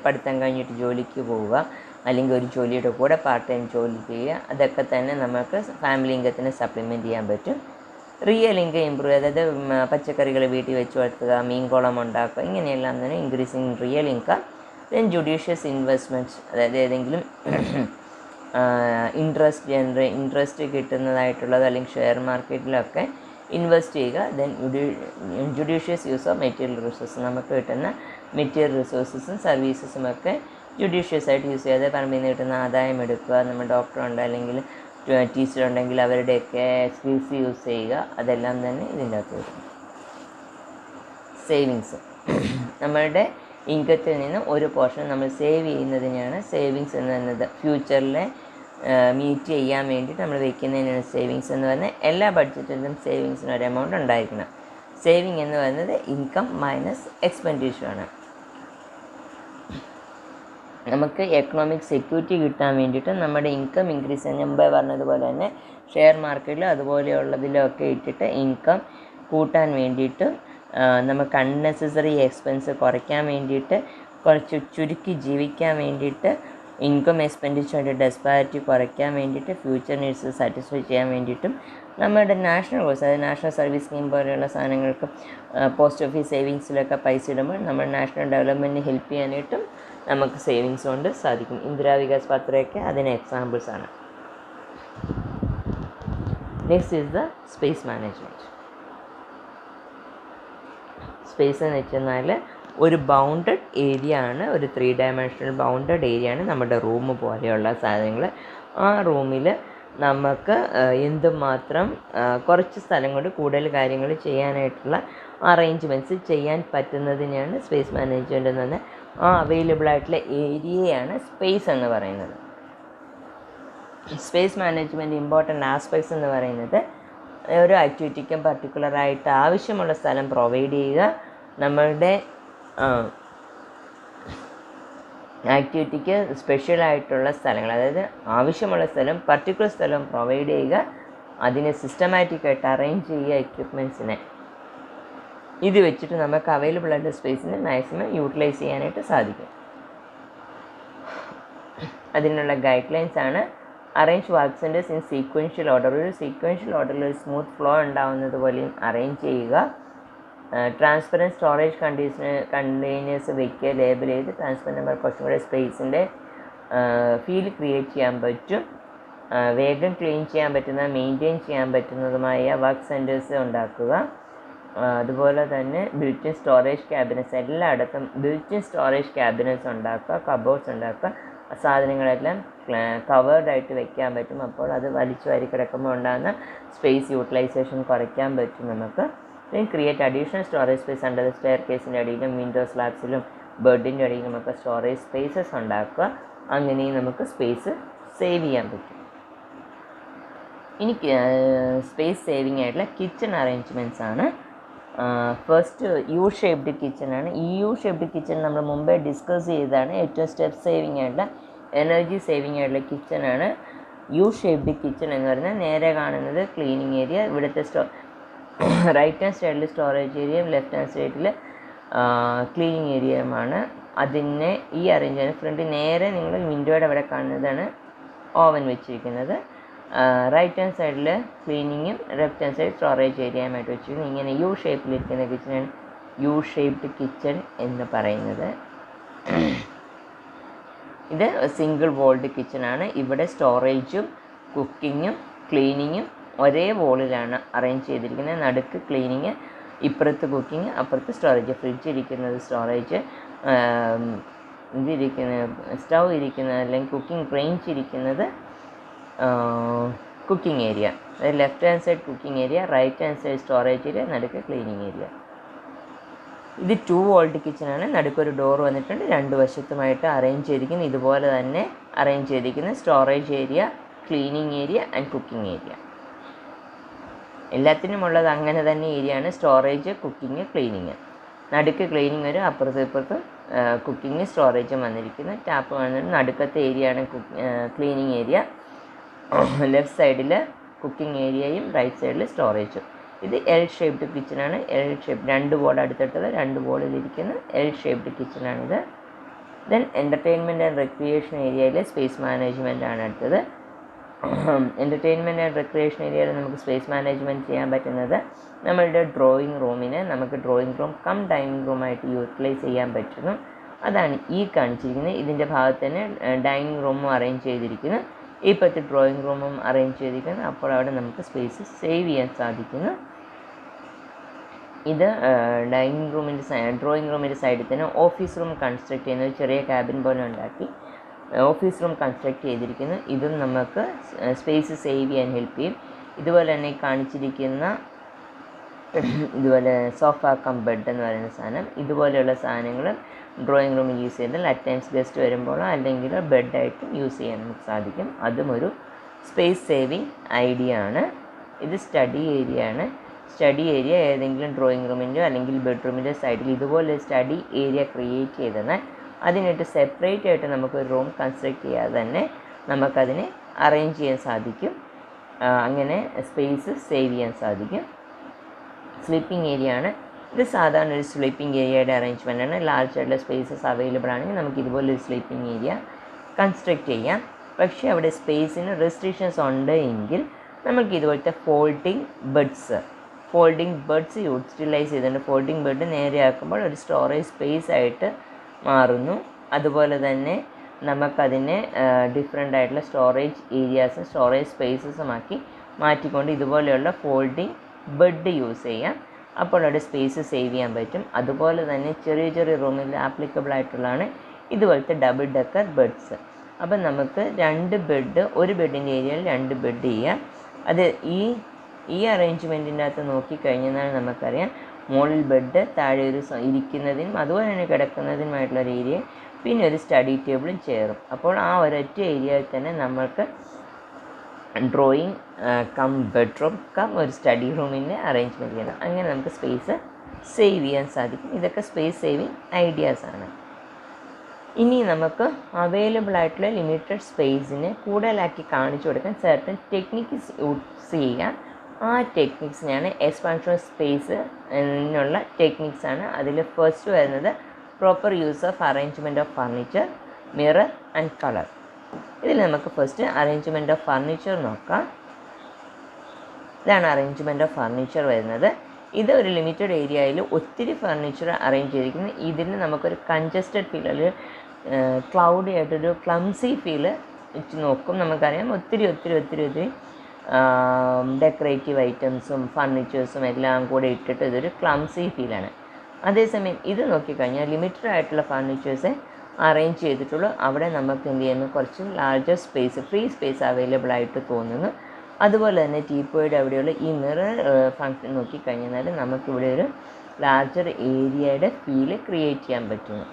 പഠിത്തം കഴിഞ്ഞിട്ട് ജോലിക്ക് പോവുക, അല്ലെങ്കിൽ ഒരു ജോലിയുടെ കൂടെ പാർട്ട് ടൈം ജോലി ചെയ്യുക, അതൊക്കെ തന്നെ നമുക്ക് ഫാമിലി ഇൻകത്തിനെ സപ്ലിമെൻറ്റ് ചെയ്യാൻ പറ്റും. റിയൽ ഇൻകം ഇമ്പ്രൂവ്, അതായത് പച്ചക്കറികൾ വീട്ടിൽ വെച്ച് വളർത്തുക, മീൻകുളം ഉണ്ടാക്കുക, ഇങ്ങനെയെല്ലാം തന്നെ increasing real income. Then judicious investments, അതായത് ഏതെങ്കിലും ഇൻട്രസ്റ്റ് കിട്ടുന്നതായിട്ടുള്ളത് അല്ലെങ്കിൽ ഷെയർ മാർക്കറ്റിലൊക്കെ ഇൻവെസ്റ്റ് ചെയ്യുക. Then judicious use of material resources, നമുക്ക് കിട്ടുന്ന മെറ്റീരിയൽ റിസോഴ്സസും സർവീസസും ഒക്കെ ജുഡീഷ്യസ് ആയിട്ട് യൂസ് ചെയ്യാതെ പറമ്പിൽ നിന്ന് കിട്ടുന്ന ആദായം എടുക്കുക. നമ്മൾ ഡോക്ടറുണ്ട് അല്ലെങ്കിൽ ടീച്ചറുണ്ടെങ്കിൽ അവരുടെയൊക്കെ സ്കിൽസ് യൂസ് ചെയ്യുക. അതെല്ലാം തന്നെ ഇതിൻ്റെ അകത്ത് വരും. സേവിങ്സ്, നമ്മളുടെ ഇൻകത്തിൽ നിന്ന് ഒരു പോർഷൻ നമ്മൾ സേവ് ചെയ്യുന്നതിനെയാണ് സേവിങ്സ് എന്ന് പറയുന്നത്. ഫ്യൂച്ചറിലെ മീറ്റ് ചെയ്യാൻ വേണ്ടിയിട്ട് നമ്മൾ വയ്ക്കുന്നതിനാണ് സേവിങ്സ് എന്ന് പറയുന്നത്. എല്ലാ ബഡ്ജറ്റിലും സേവിങ്സിന് ഒരു എമൗണ്ട് ഉണ്ടായിരിക്കണം. സേവിങ് എന്ന് പറയുന്നത് ഇൻകം മൈനസ് എക്സ്പെൻഡിച്ചറാണ്. നമുക്ക് എക്കണോമിക് സെക്യൂരിറ്റി കിട്ടാൻ വേണ്ടിയിട്ട് നമ്മുടെ ഇൻകം ഇൻക്രീസ് ചെയ്യാൻ മുമ്പേ പറഞ്ഞതുപോലെ തന്നെ ഷെയർ മാർക്കറ്റിൽ അതുപോലെയുള്ളതിലൊക്കെ ഇട്ടിട്ട് ഇൻകം കൂട്ടാൻ വേണ്ടിയിട്ട് നമുക്ക് അൺനെസസറി എക്സ്പെൻസ് കുറയ്ക്കാൻ വേണ്ടിയിട്ട് കുറച്ച് ചുരുക്കി ജീവിക്കാൻ വേണ്ടിയിട്ട് ഇൻകം എക്സ്പെൻഡിച്ചറിൻ്റെ ഡെസ്പാരിറ്റി കുറയ്ക്കാൻ വേണ്ടിയിട്ട് ഫ്യൂച്ചർ നീഡ്സ് സാറ്റിസ്ഫൈ ചെയ്യാൻ വേണ്ടിയിട്ടും നമ്മുടെ നാഷണൽ ഗോൾസ് അതായത് നാഷണൽ സർവീസ് സ്കീം പോലെയുള്ള സാധനങ്ങൾക്ക് പോസ്റ്റ് ഓഫീസ് സേവിങ്സിലൊക്കെ പൈസ ഇടുമ്പോൾ നമ്മുടെ നാഷണൽ ഡെവലപ്മെൻറ്റിന് ഹെൽപ്പ് ചെയ്യാനായിട്ടും നമുക്ക് സേവിങ്സ് കൊണ്ട് സാധിക്കും. ഇന്ദിരാ വികാസ് പത്രയൊക്കെ അതിന് എക്സാമ്പിൾസാണ്. Next is the space management. Space എന്ന് വെച്ചെന്നാൽ ഒരു ബൗണ്ടഡ് ഏരിയ ആണ്, ഒരു 3 ഡയമെൻഷണൽ ബൗണ്ടഡ് ഏരിയ ആണ് നമ്മുടെ റൂം പോലെയുള്ള സാധനങ്ങൾ. ആ റൂമിൽ നമുക്ക് എന്തുമാത്രം കുറച്ച് സ്ഥലം കൊണ്ട് കൂടുതൽ കാര്യങ്ങൾ ചെയ്യാനായിട്ടുള്ള അറേഞ്ച്മെൻറ്റ്സ് ചെയ്യാൻ പറ്റുന്നതിനെയാണ് സ്പേസ് മാനേജ്മെൻറ്റ് എന്ന് പറഞ്ഞാൽ ആ അവൈലബിൾ ആയിട്ടുള്ള ഏരിയയാണ് സ്പേസ് എന്ന് പറയുന്നത്. സ്പേസ് മാനേജ്മെൻറ്റ് ഇമ്പോർട്ടൻ്റ് ആസ്പെക്ട്സ് എന്ന് പറയുന്നത് ഒരു ആക്ടിവിറ്റിക്കും പർട്ടിക്കുലറായിട്ട് ആവശ്യമുള്ള സ്ഥലം പ്രൊവൈഡ് ചെയ്യുക, നമ്മളുടെ ആക്ടിവിറ്റിക്ക് സ്പെഷ്യലായിട്ടുള്ള സ്ഥലങ്ങൾ അതായത് ആവശ്യമുള്ള സ്ഥലം പർട്ടിക്കുലർ സ്ഥലം പ്രൊവൈഡ് ചെയ്യുക, അതിനെ സിസ്റ്റമാറ്റിക്കായിട്ട് അറേഞ്ച് ചെയ്യുക എക്യുപ്മെൻറ്റ്സിനെ. ഇത് വെച്ചിട്ട് നമുക്ക് അവൈലബിൾ ആയിട്ടുള്ള സ്പേസിനെ മാക്സിമം യൂട്ടിലൈസ് ചെയ്യാനായിട്ട് സാധിക്കും. അതിനുള്ള ഗൈഡ് ലൈൻസ് ആണ് arrange work centres in sequential order. ഒരു സീക്വൻഷ്യൽ ഓർഡറിൽ ഒരു സ്മൂത്ത് ഫ്ലോ ഉണ്ടാകുന്നത് പോലെയും അറേഞ്ച് ചെയ്യുക. ട്രാൻസ്പെറൻറ്റ് സ്റ്റോറേജ് കണ്ടെയ്നേഴ്സ് വയ്ക്കുക, ലേബൽ ചെയ്ത് ട്രാൻസ്പെറൻറ്റ് നമ്പർ കുറച്ചും കൂടെ സ്പേസിൻ്റെ ഫീൽ ക്രിയേറ്റ് ചെയ്യാൻ പറ്റും. വേഗം ക്ലീൻ ചെയ്യാൻ പറ്റുന്ന മെയിൻറ്റെയിൻ ചെയ്യാൻ പറ്റുന്നതുമായ വർക്ക് സെൻറ്റേഴ്സ് ഉണ്ടാക്കുക. അതുപോലെ തന്നെ ബിൽറ്റ് ഇൻ സ്റ്റോറേജ് ക്യാബിനറ്റ്സ് എല്ലായിടത്തും ബിൽറ്റ് ഇൻ സ്റ്റോറേജ് ക്യാബിനറ്റ്സ് ഉണ്ടാക്കുക, കബോർഡ്സ് ഉണ്ടാക്കുക. സാധനങ്ങളെല്ലാം കവേർഡായിട്ട് വെക്കാൻ പറ്റും. അപ്പോൾ അത് വലിച്ചു വാരി കിടക്കുമ്പോൾ ഉണ്ടാകുന്ന സ്പേസ് യൂട്ടിലൈസേഷൻ കുറയ്ക്കാൻ പറ്റും നമുക്ക്. Create additional storage space under the stair കേസിൻ്റെ അടിയിലും വിൻഡോ സ്ലാബ്സിലും ബെഡിൻ്റെ അടിയിലും ഒക്കെ സ്റ്റോറേജ് സ്പേസസ് ഉണ്ടാക്കുക. അങ്ങനെയും നമുക്ക് സ്പേസ് സേവ് ചെയ്യാൻ പറ്റും. ഇനി സ്പേസ് സേവിങ് ആയിട്ടുള്ള കിച്ചൺ അറേഞ്ച്മെൻറ്റ്സ് ആണ്. ഫസ്റ്റ് യു ഷേപ്ഡ് കിച്ചണാണ്. ഈ യു ഷേപ്ഡ് കിച്ചൺ നമ്മൾ മുമ്പേ ഡിസ്കസ് ചെയ്തതാണ്. ഏറ്റവും സ്റ്റെപ്പ് സേവിങ് ആയിട്ടുള്ള എനർജി സേവിങ് ആയിട്ടുള്ള കിച്ചണാണ് യു ഷേപ്ഡ് കിച്ചൺ എന്ന് പറഞ്ഞാൽ. നേരെ കാണുന്നത് ക്ലീനിങ് ഏരിയ, ഇവിടുത്തെ റൈറ്റ് ഹാൻഡ് സൈഡിൽ സ്റ്റോറേജ് ഏരിയയും ലെഫ്റ്റ് ഹാൻഡ് സൈഡിൽ ക്ലീനിങ് ഏരിയയുമാണ്. അതിനെ ഈ അറേഞ്ച്മെൻറ്റ് ഫ്രണ്ടിൽ നേരെ നിങ്ങൾ വിൻഡോയുടെ അവിടെ കാണുന്നതാണ് ഓവൻ വെച്ചിരിക്കുന്നത്. റൈറ്റ് ഹാൻഡ് സൈഡിൽ ക്ലീനിങ്ങും ലെഫ്റ്റ് ഹാൻഡ് സൈഡ് സ്റ്റോറേജ് ഏരിയയുമായിട്ട് വെച്ചിരിക്കുന്നത്. ഇങ്ങനെ യു ഷേപ്പിലിരിക്കുന്ന കിച്ചണാണ് യു ഷേപ്ഡ് കിച്ചൺ എന്ന് പറയുന്നത്. ഇത് സിംഗിൾ വോൾഡ് കിച്ചണാണ്. ഇവിടെ സ്റ്റോറേജും കുക്കിങ്ങും ക്ലീനിങ്ങും ഒരേ വോളിലാണ് അറേഞ്ച് ചെയ്തിരിക്കുന്നത്. നടുക്ക് ക്ലീനിങ്, ഇപ്പുറത്ത് കുക്കിങ്, അപ്പുറത്ത് സ്റ്റോറേജ്. ഫ്രിഡ്ജ് ഇരിക്കുന്നത് സ്റ്റോറേജ്, സ്റ്റൗ ഇരിക്കുന്നത് അല്ലെങ്കിൽ കുക്കിംഗ് റേഞ്ച് ഇരിക്കുന്നത് കുക്കിംഗ് ഏരിയ. അതായത് left hand side cooking area, right hand side storage area, നടുക്ക് ക്ലീനിങ് ഏരിയ. ഇത് 2 വോൾട്ട് കിച്ചണാണ്. നടുക്കൊരു ഡോർ വന്നിട്ടുണ്ട്. രണ്ട് വശത്തുമായിട്ട് അറേഞ്ച് ചെയ്തിരിക്കുന്നത് ഇതുപോലെ തന്നെ അറേഞ്ച് ചെയ്തിരിക്കുന്നത് storage area, cleaning area and cooking area. എല്ലാത്തിനും ഉള്ളത് അങ്ങനെ തന്നെ ഏരിയയാണ്. Storage, cooking, cleaning. നടുക്ക് ക്ലീനിങ് വരും, അപ്പുറത്തും ഇപ്പുറത്തും കുക്കിങ് സ്റ്റോറേജും വന്നിരിക്കുന്നത്. ടാപ്പ് വന്നിട്ട് നടുക്കത്തെ ഏരിയയാണ് ക്ലീനിങ് ഏരിയ. ലെഫ്റ്റ് സൈഡിൽ കുക്കിംഗ് ഏരിയയും റൈറ്റ് സൈഡിൽ സ്റ്റോറേജും. ഇത് എൽ ഷേപ്ഡ് കിച്ചണാണ്. എൽ ഷേപ്പ് 2 ബോൾ അടുത്തിട്ടത് 2 ബോളിലിരിക്കുന്ന എൽ ഷേപ്ഡ് കിച്ചണാണിത്. ദെൻ എൻ്റർടൈൻമെൻറ്റ് ആൻഡ് റെക്രിയേഷൻ ഏരിയയിലെ സ്പേസ് മാനേജ്മെൻ്റ് ആണ് അടുത്തത്. എൻ്റർടൈൻമെൻറ്റ് ആൻഡ് റെക്രിയേഷൻ ഏരിയയിൽ നമുക്ക് സ്പേസ് മാനേജ്മെൻറ്റ് ചെയ്യാൻ പറ്റുന്നത് നമ്മളുടെ ഡ്രോയിങ് റൂമിനെ നമുക്ക് ഡ്രോയിങ് റൂം കം ഡൈനിങ് റൂമായിട്ട് യൂട്ടിലൈസ് ചെയ്യാൻ പറ്റുന്നു. അതാണ് ഈ കാണിച്ചിരിക്കുന്നത്. ഇതിൻ്റെ ഭാഗത്ത് തന്നെ ഡൈനിങ് റൂമും അറേഞ്ച് ചെയ്തിരിക്കുന്നു, ഇപ്പോഴത്തെ ഡ്രോയിങ് റൂമും അറേഞ്ച് ചെയ്തിരിക്കുന്നു. അപ്പോൾ അവിടെ നമുക്ക് സ്പേസ് സേവ് ചെയ്യാൻ സാധിക്കുന്നു. ഇത് ഡൈനിങ് റൂമിൻ്റെ ഡ്രോയിങ് റൂമിൻ്റെ സൈഡിൽ തന്നെ ഓഫീസ് റൂം കൺസ്ട്രക്ട് ചെയ്യുന്നത് ചെറിയ ക്യാബിൻ പോലെ ഉണ്ടാക്കി ഓഫീസ് റൂം കൺസ്ട്രക്ട് ചെയ്തിരിക്കുന്നു. ഇതും നമുക്ക് സ്പേസ് സേവ് ചെയ്യാൻ ഹെൽപ്പ് ചെയ്യും. ഇതുപോലെ തന്നെ കാണിച്ചിരിക്കുന്ന ഇതുപോലെ സോഫ കം ബെഡ് എന്ന് പറയുന്ന സാധനം, ഇതുപോലെയുള്ള സാധനങ്ങൾ ഡ്രോയിങ് റൂമിൽ യൂസ് ചെയ്താൽ അറ്റ് ടൈംസ് ഗസ്റ്റ് വരുമ്പോഴോ അല്ലെങ്കിൽ ബെഡായിട്ടും യൂസ് ചെയ്യാൻ നമുക്ക് സാധിക്കും. അതും ഒരു സ്പേസ് സേവിങ് ഐഡിയ ആണ്. ഇത് സ്റ്റഡി ഏരിയ ആണ്. സ്റ്റഡി ഏരിയ ഏതെങ്കിലും ഡ്രോയിങ് റൂമിൻ്റെയോ അല്ലെങ്കിൽ ബെഡ്റൂമിൻ്റെ സൈഡിൽ ഇതുപോലെ സ്റ്റഡി ഏരിയ ക്രിയേറ്റ് ചെയ്തെന്നാൽ അതിനായിട്ട് സെപ്പറേറ്റ് ആയിട്ട് നമുക്കൊരു റൂം കൺസ്ട്രക്ട് ചെയ്യാതെ തന്നെ നമുക്കതിനെ അറേഞ്ച് ചെയ്യാൻ സാധിക്കും. അങ്ങനെ സ്പേസ് സേവ് ചെയ്യാൻ സാധിക്കും. സ്ലീപ്പിംഗ് ഏരിയ ആണ് ഇത്. സാധാരണ ഒരു സ്ലീപ്പിംഗ് ഏരിയയുടെ അറേഞ്ച്മെൻ്റാണ്. ലാർജ് ആയിട്ടുള്ള സ്പേസസ് അവൈലബിൾ ആണെങ്കിൽ നമുക്ക് ഇതുപോലൊരു സ്ലീപ്പിംഗ് ഏരിയ കൺസ്ട്രക്റ്റ് ചെയ്യാം. പക്ഷേ അവിടെ സ്പേസിന് റെസ്ട്രിക്ഷൻസ് ഉണ്ട് എങ്കിൽ നമുക്ക് ഇതുപോലത്തെ ഫോൾഡിങ് ബെഡ്സ് യൂട്ടിലൈസ് ചെയ്തിട്ടുണ്ട്. ഫോൾഡിങ് ബെഡ് നേരെയാക്കുമ്പോൾ ഒരു സ്റ്റോറേജ് സ്പേസ് ആയിട്ട് മാറുന്നു. അതുപോലെ തന്നെ നമുക്കതിനെ ഡിഫറെൻ്റ് ആയിട്ടുള്ള സ്റ്റോറേജ് ഏരിയാസും സ്റ്റോറേജ് സ്പേസസുമാക്കി മാറ്റിക്കൊണ്ട് ഇതുപോലെയുള്ള ഫോൾഡിങ് ബെഡ് യൂസ് ചെയ്യാം. അപ്പോൾ അവിടെ സ്പേസ് സേവ് ചെയ്യാൻ പറ്റും. അതുപോലെ തന്നെ ചെറിയ ചെറിയ റൂമിൽ ആപ്ലിക്കബിൾ ആയിട്ടുള്ളതാണ് ഇതുപോലത്തെ ഡബിൾ ഡെക്കർ ബെഡ്സ്. അപ്പം നമുക്ക് 2 ബെഡ്, ഒരു ബെഡിൻ്റെ ഏരിയയിൽ 2 ബെഡ് ചെയ്യാം. അത് ഈ അറേഞ്ച്മെൻറ്റിൻ്റെ അകത്ത് നോക്കിക്കഴിഞ്ഞാൽ നമുക്കറിയാം മുകളിൽ ബെഡ്, താഴെ ഒരു ഇരിക്കുന്നതിനും അതുപോലെ തന്നെ കിടക്കുന്നതിനുമായിട്ടുള്ളൊരു ഏരിയ, പിന്നെ ഒരു സ്റ്റഡി ടേബിളും ചെയറും. അപ്പോൾ ആ ഒരൊറ്റ ഏരിയയിൽ തന്നെ നമ്മൾക്ക് ഡ്രോയിങ് കം ബെഡ്റൂം കം ഒരു സ്റ്റഡി റൂമിൻ്റെ അറേഞ്ച്മെൻറ്റ് ചെയ്യണം. അങ്ങനെ നമുക്ക് സ്പേസ് സേവ് ചെയ്യാൻ സാധിക്കും. ഇതൊക്കെ സ്പേസ് സേവിങ് ഐഡിയാസാണ്. ഇനി നമുക്ക് അവൈലബിൾ ആയിട്ടുള്ള ലിമിറ്റഡ് സ്പേസിനെ കൂടുതലാക്കി കാണിച്ചു കൊടുക്കാൻ സർട്ടൻ ടെക്നിക്സ് യൂസ് ചെയ്യാം. ആ ടെക്നിക്സിനാണ് എക്സ്പാൻഷൻ സ്പേസ് എന്നുള്ള ടെക്നിക്സാണ്. അതിൽ ഫസ്റ്റ് വരുന്നത് proper use of arrangement of furniture, mirror and colour. ഇതിൽ നമുക്ക് ഫസ്റ്റ് അറേഞ്ച്മെൻറ്റ് ഓഫ് ഫർണിച്ചർ നോക്കാം. ഇതാണ് അറേഞ്ച്മെൻറ്റ് ഓഫ് ഫർണിച്ചർ വരുന്നത്. ഇത് ഒരു ലിമിറ്റഡ് ഏരിയയിൽ ഒത്തിരി ഫർണിച്ചർ അറേഞ്ച് ചെയ്തിരിക്കുന്നത്. ഇതിന് നമുക്കൊരു കൺജസ്റ്റഡ് ഫീൽ, ഒരു ക്ലൗഡി ആയിട്ടൊരു ക്ലംസി ഫീല് വെച്ച് നോക്കും. നമുക്കറിയാം ഒത്തിരി ഡെക്കറേറ്റീവ് ഐറ്റംസും ഫർണിച്ചേഴ്സും എല്ലാം കൂടെ ഇട്ടിട്ട് ഇതൊരു ക്ലംസി ഫീലാണ്. അതേസമയം ഇത് നോക്കിക്കഴിഞ്ഞാൽ ലിമിറ്റഡ് ആയിട്ടുള്ള ഫർണിച്ചേഴ്സെ അറേഞ്ച് ചെയ്തിട്ടുള്ളൂ. അവിടെ നമുക്ക് എന്ത് ചെയ്യുന്നു, കുറച്ച് larger space, free space available ആയിട്ട് തോന്നുന്നു. അതുപോലെ തന്നെ ടീപ്പോയുടെ അവിടെയുള്ള ഈ മിറർ ഫങ്ഷൻ നോക്കിക്കഴിഞ്ഞാൽ നമുക്കിവിടെ ഒരു ലാർജർ ഏരിയയുടെ ഫീല് ക്രിയേറ്റ് ചെയ്യാൻ പറ്റുന്നു.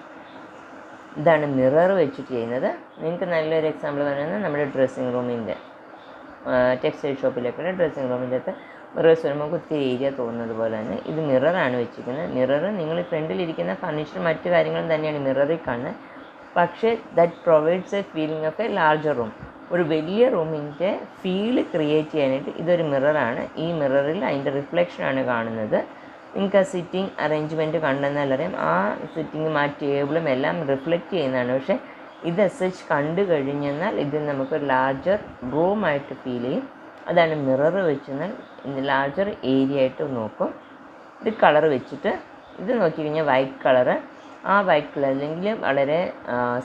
ഇതാണ് മിറർ വെച്ചിട്ട് ചെയ്യുന്നത്. നിങ്ങൾക്ക് നല്ലൊരു എക്സാമ്പിൾ പറയുന്നത് നമ്മുടെ ഡ്രസ്സിങ് റൂമിൻ്റെ ടെക്സ്റ്റൈൽ ഷോപ്പിലൊക്കെ ഡ്രസ്സിങ് റൂമിൻ്റെ അകത്ത് മിറേഴ്സ് വരുമ്പോൾ ഒത്തിരി ഏരിയ തോന്നുന്നത് പോലെ തന്നെ ഇത് മിററാണ് വെച്ചിരിക്കുന്നത്. മിറർ നിങ്ങൾ ഫ്രണ്ടിലിരിക്കുന്ന ഫർണിച്ചർ മറ്റു കാര്യങ്ങളും തന്നെയാണ് മിററിൽ കാണുന്നത്. പക്ഷേ that provides A feeling of A larger room. ഒരു വലിയ റൂമിൻ്റെ ഫീല് ക്രിയേറ്റ് ചെയ്യാനായിട്ട് ഇതൊരു മിററാണ്. ഈ മിററിൽ അതിൻ്റെ റിഫ്ലക്ഷനാണ് കാണുന്നത്. നിങ്ങൾക്ക് ആ സിറ്റിംഗ് അറേഞ്ച്മെൻറ്റ് കണ്ടെന്നാൽ അറിയാം, ആ സിറ്റിങ്ങും ആ ടേബിളും എല്ലാം റിഫ്ലക്റ്റ് ചെയ്യുന്നതാണ്. പക്ഷേ ഇത് എസ് കണ്ടു കഴിഞ്ഞെന്നാൽ ഇത് നമുക്കൊരു ലാർജർ റൂമായിട്ട് ഫീൽ ചെയ്യും. അതാണ് മിറർ വെച്ചെന്നാൽ ലാർജർ ഏരിയ ആയിട്ട് നോക്കും. ഇത് കളർ വെച്ചിട്ട് ഇത് നോക്കിക്കഴിഞ്ഞാൽ വൈറ്റ് കളറ്, ആ വൈറ്റ് കളർ അല്ലെങ്കിൽ വളരെ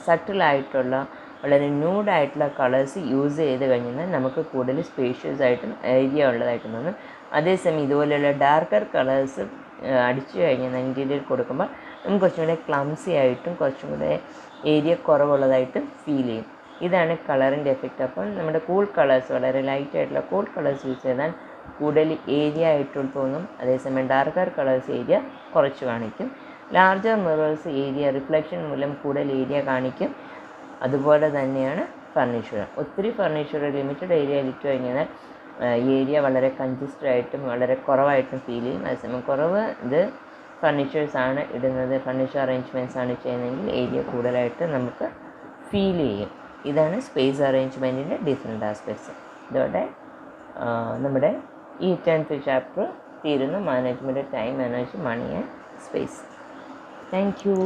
സട്ടിലായിട്ടുള്ള വളരെ ന്യൂഡായിട്ടുള്ള കളേഴ്സ് യൂസ് ചെയ്ത് കഴിഞ്ഞാൽ നമുക്ക് കൂടുതൽ സ്പേഷ്യസ് ആയിട്ടും ഏരിയ ഉള്ളതായിട്ടും തോന്നും. അതേസമയം ഇതുപോലെയുള്ള ഡാർക്കർ കളേഴ്സ് അടിച്ചു കഴിഞ്ഞാൽ ഇൻറ്റീരിയർ കൊടുക്കുമ്പോൾ നമുക്ക് കുറച്ചും കൂടെ ക്ലംസി ആയിട്ടും കുറച്ചും കൂടെ ഏരിയ കുറവുള്ളതായിട്ടും ഫീൽ ചെയ്യും. ഇതാണ് കളറിൻ്റെ എഫക്റ്റ്. അപ്പം നമ്മുടെ കൂൾ കളേഴ്സ്, വളരെ ലൈറ്റ് ആയിട്ടുള്ള കൂൾ കളേഴ്സ് യൂസ് ചെയ്താൽ കൂടുതൽ ഏരിയ ആയിട്ട് തോന്നും. അതേസമയം ഡാർക്കർ കളേഴ്സ് ഏരിയ കുറച്ച് കാണിക്കും. ലാർജർ മിറേഴ്സ് ഏരിയ റിഫ്ലക്ഷൻ മൂലം കൂടുതൽ ഏരിയ കാണിക്കും. അതുപോലെ തന്നെയാണ് ഫർണിച്ചർ. ഒത്തിരി ഫർണിച്ചർ ലിമിറ്റഡ് ഏരിയയിൽ ഇട്ട് കഴിഞ്ഞാൽ ഏരിയ വളരെ കൺജസ്റ്റഡ് ആയിട്ടും വളരെ കുറവായിട്ടും ഫീൽ ചെയ്യും. അതേസമയം കുറവ് ഇത് ഫർണിച്ചേഴ്സാണ് ഇടുന്നത്, ഫർണിച്ചർ അറേഞ്ച്മെൻറ്റ്സ് ആണ് ചെയ്യുന്നതെങ്കിൽ ഏരിയ കൂടുതലായിട്ട് നമുക്ക് ഫീൽ ചെയ്യും. ഇതാണ് സ്പേസ് അറേഞ്ച്മെൻറ്റിൻ്റെ ഡിഫറെൻറ്റ് ആസ്പെക്ട്സ്. ഇതോടെ നമ്മുടെ ഈ 10th ചാപ്റ്റർ തീരുന്നു. Management, time, energy, money and space. Thank U.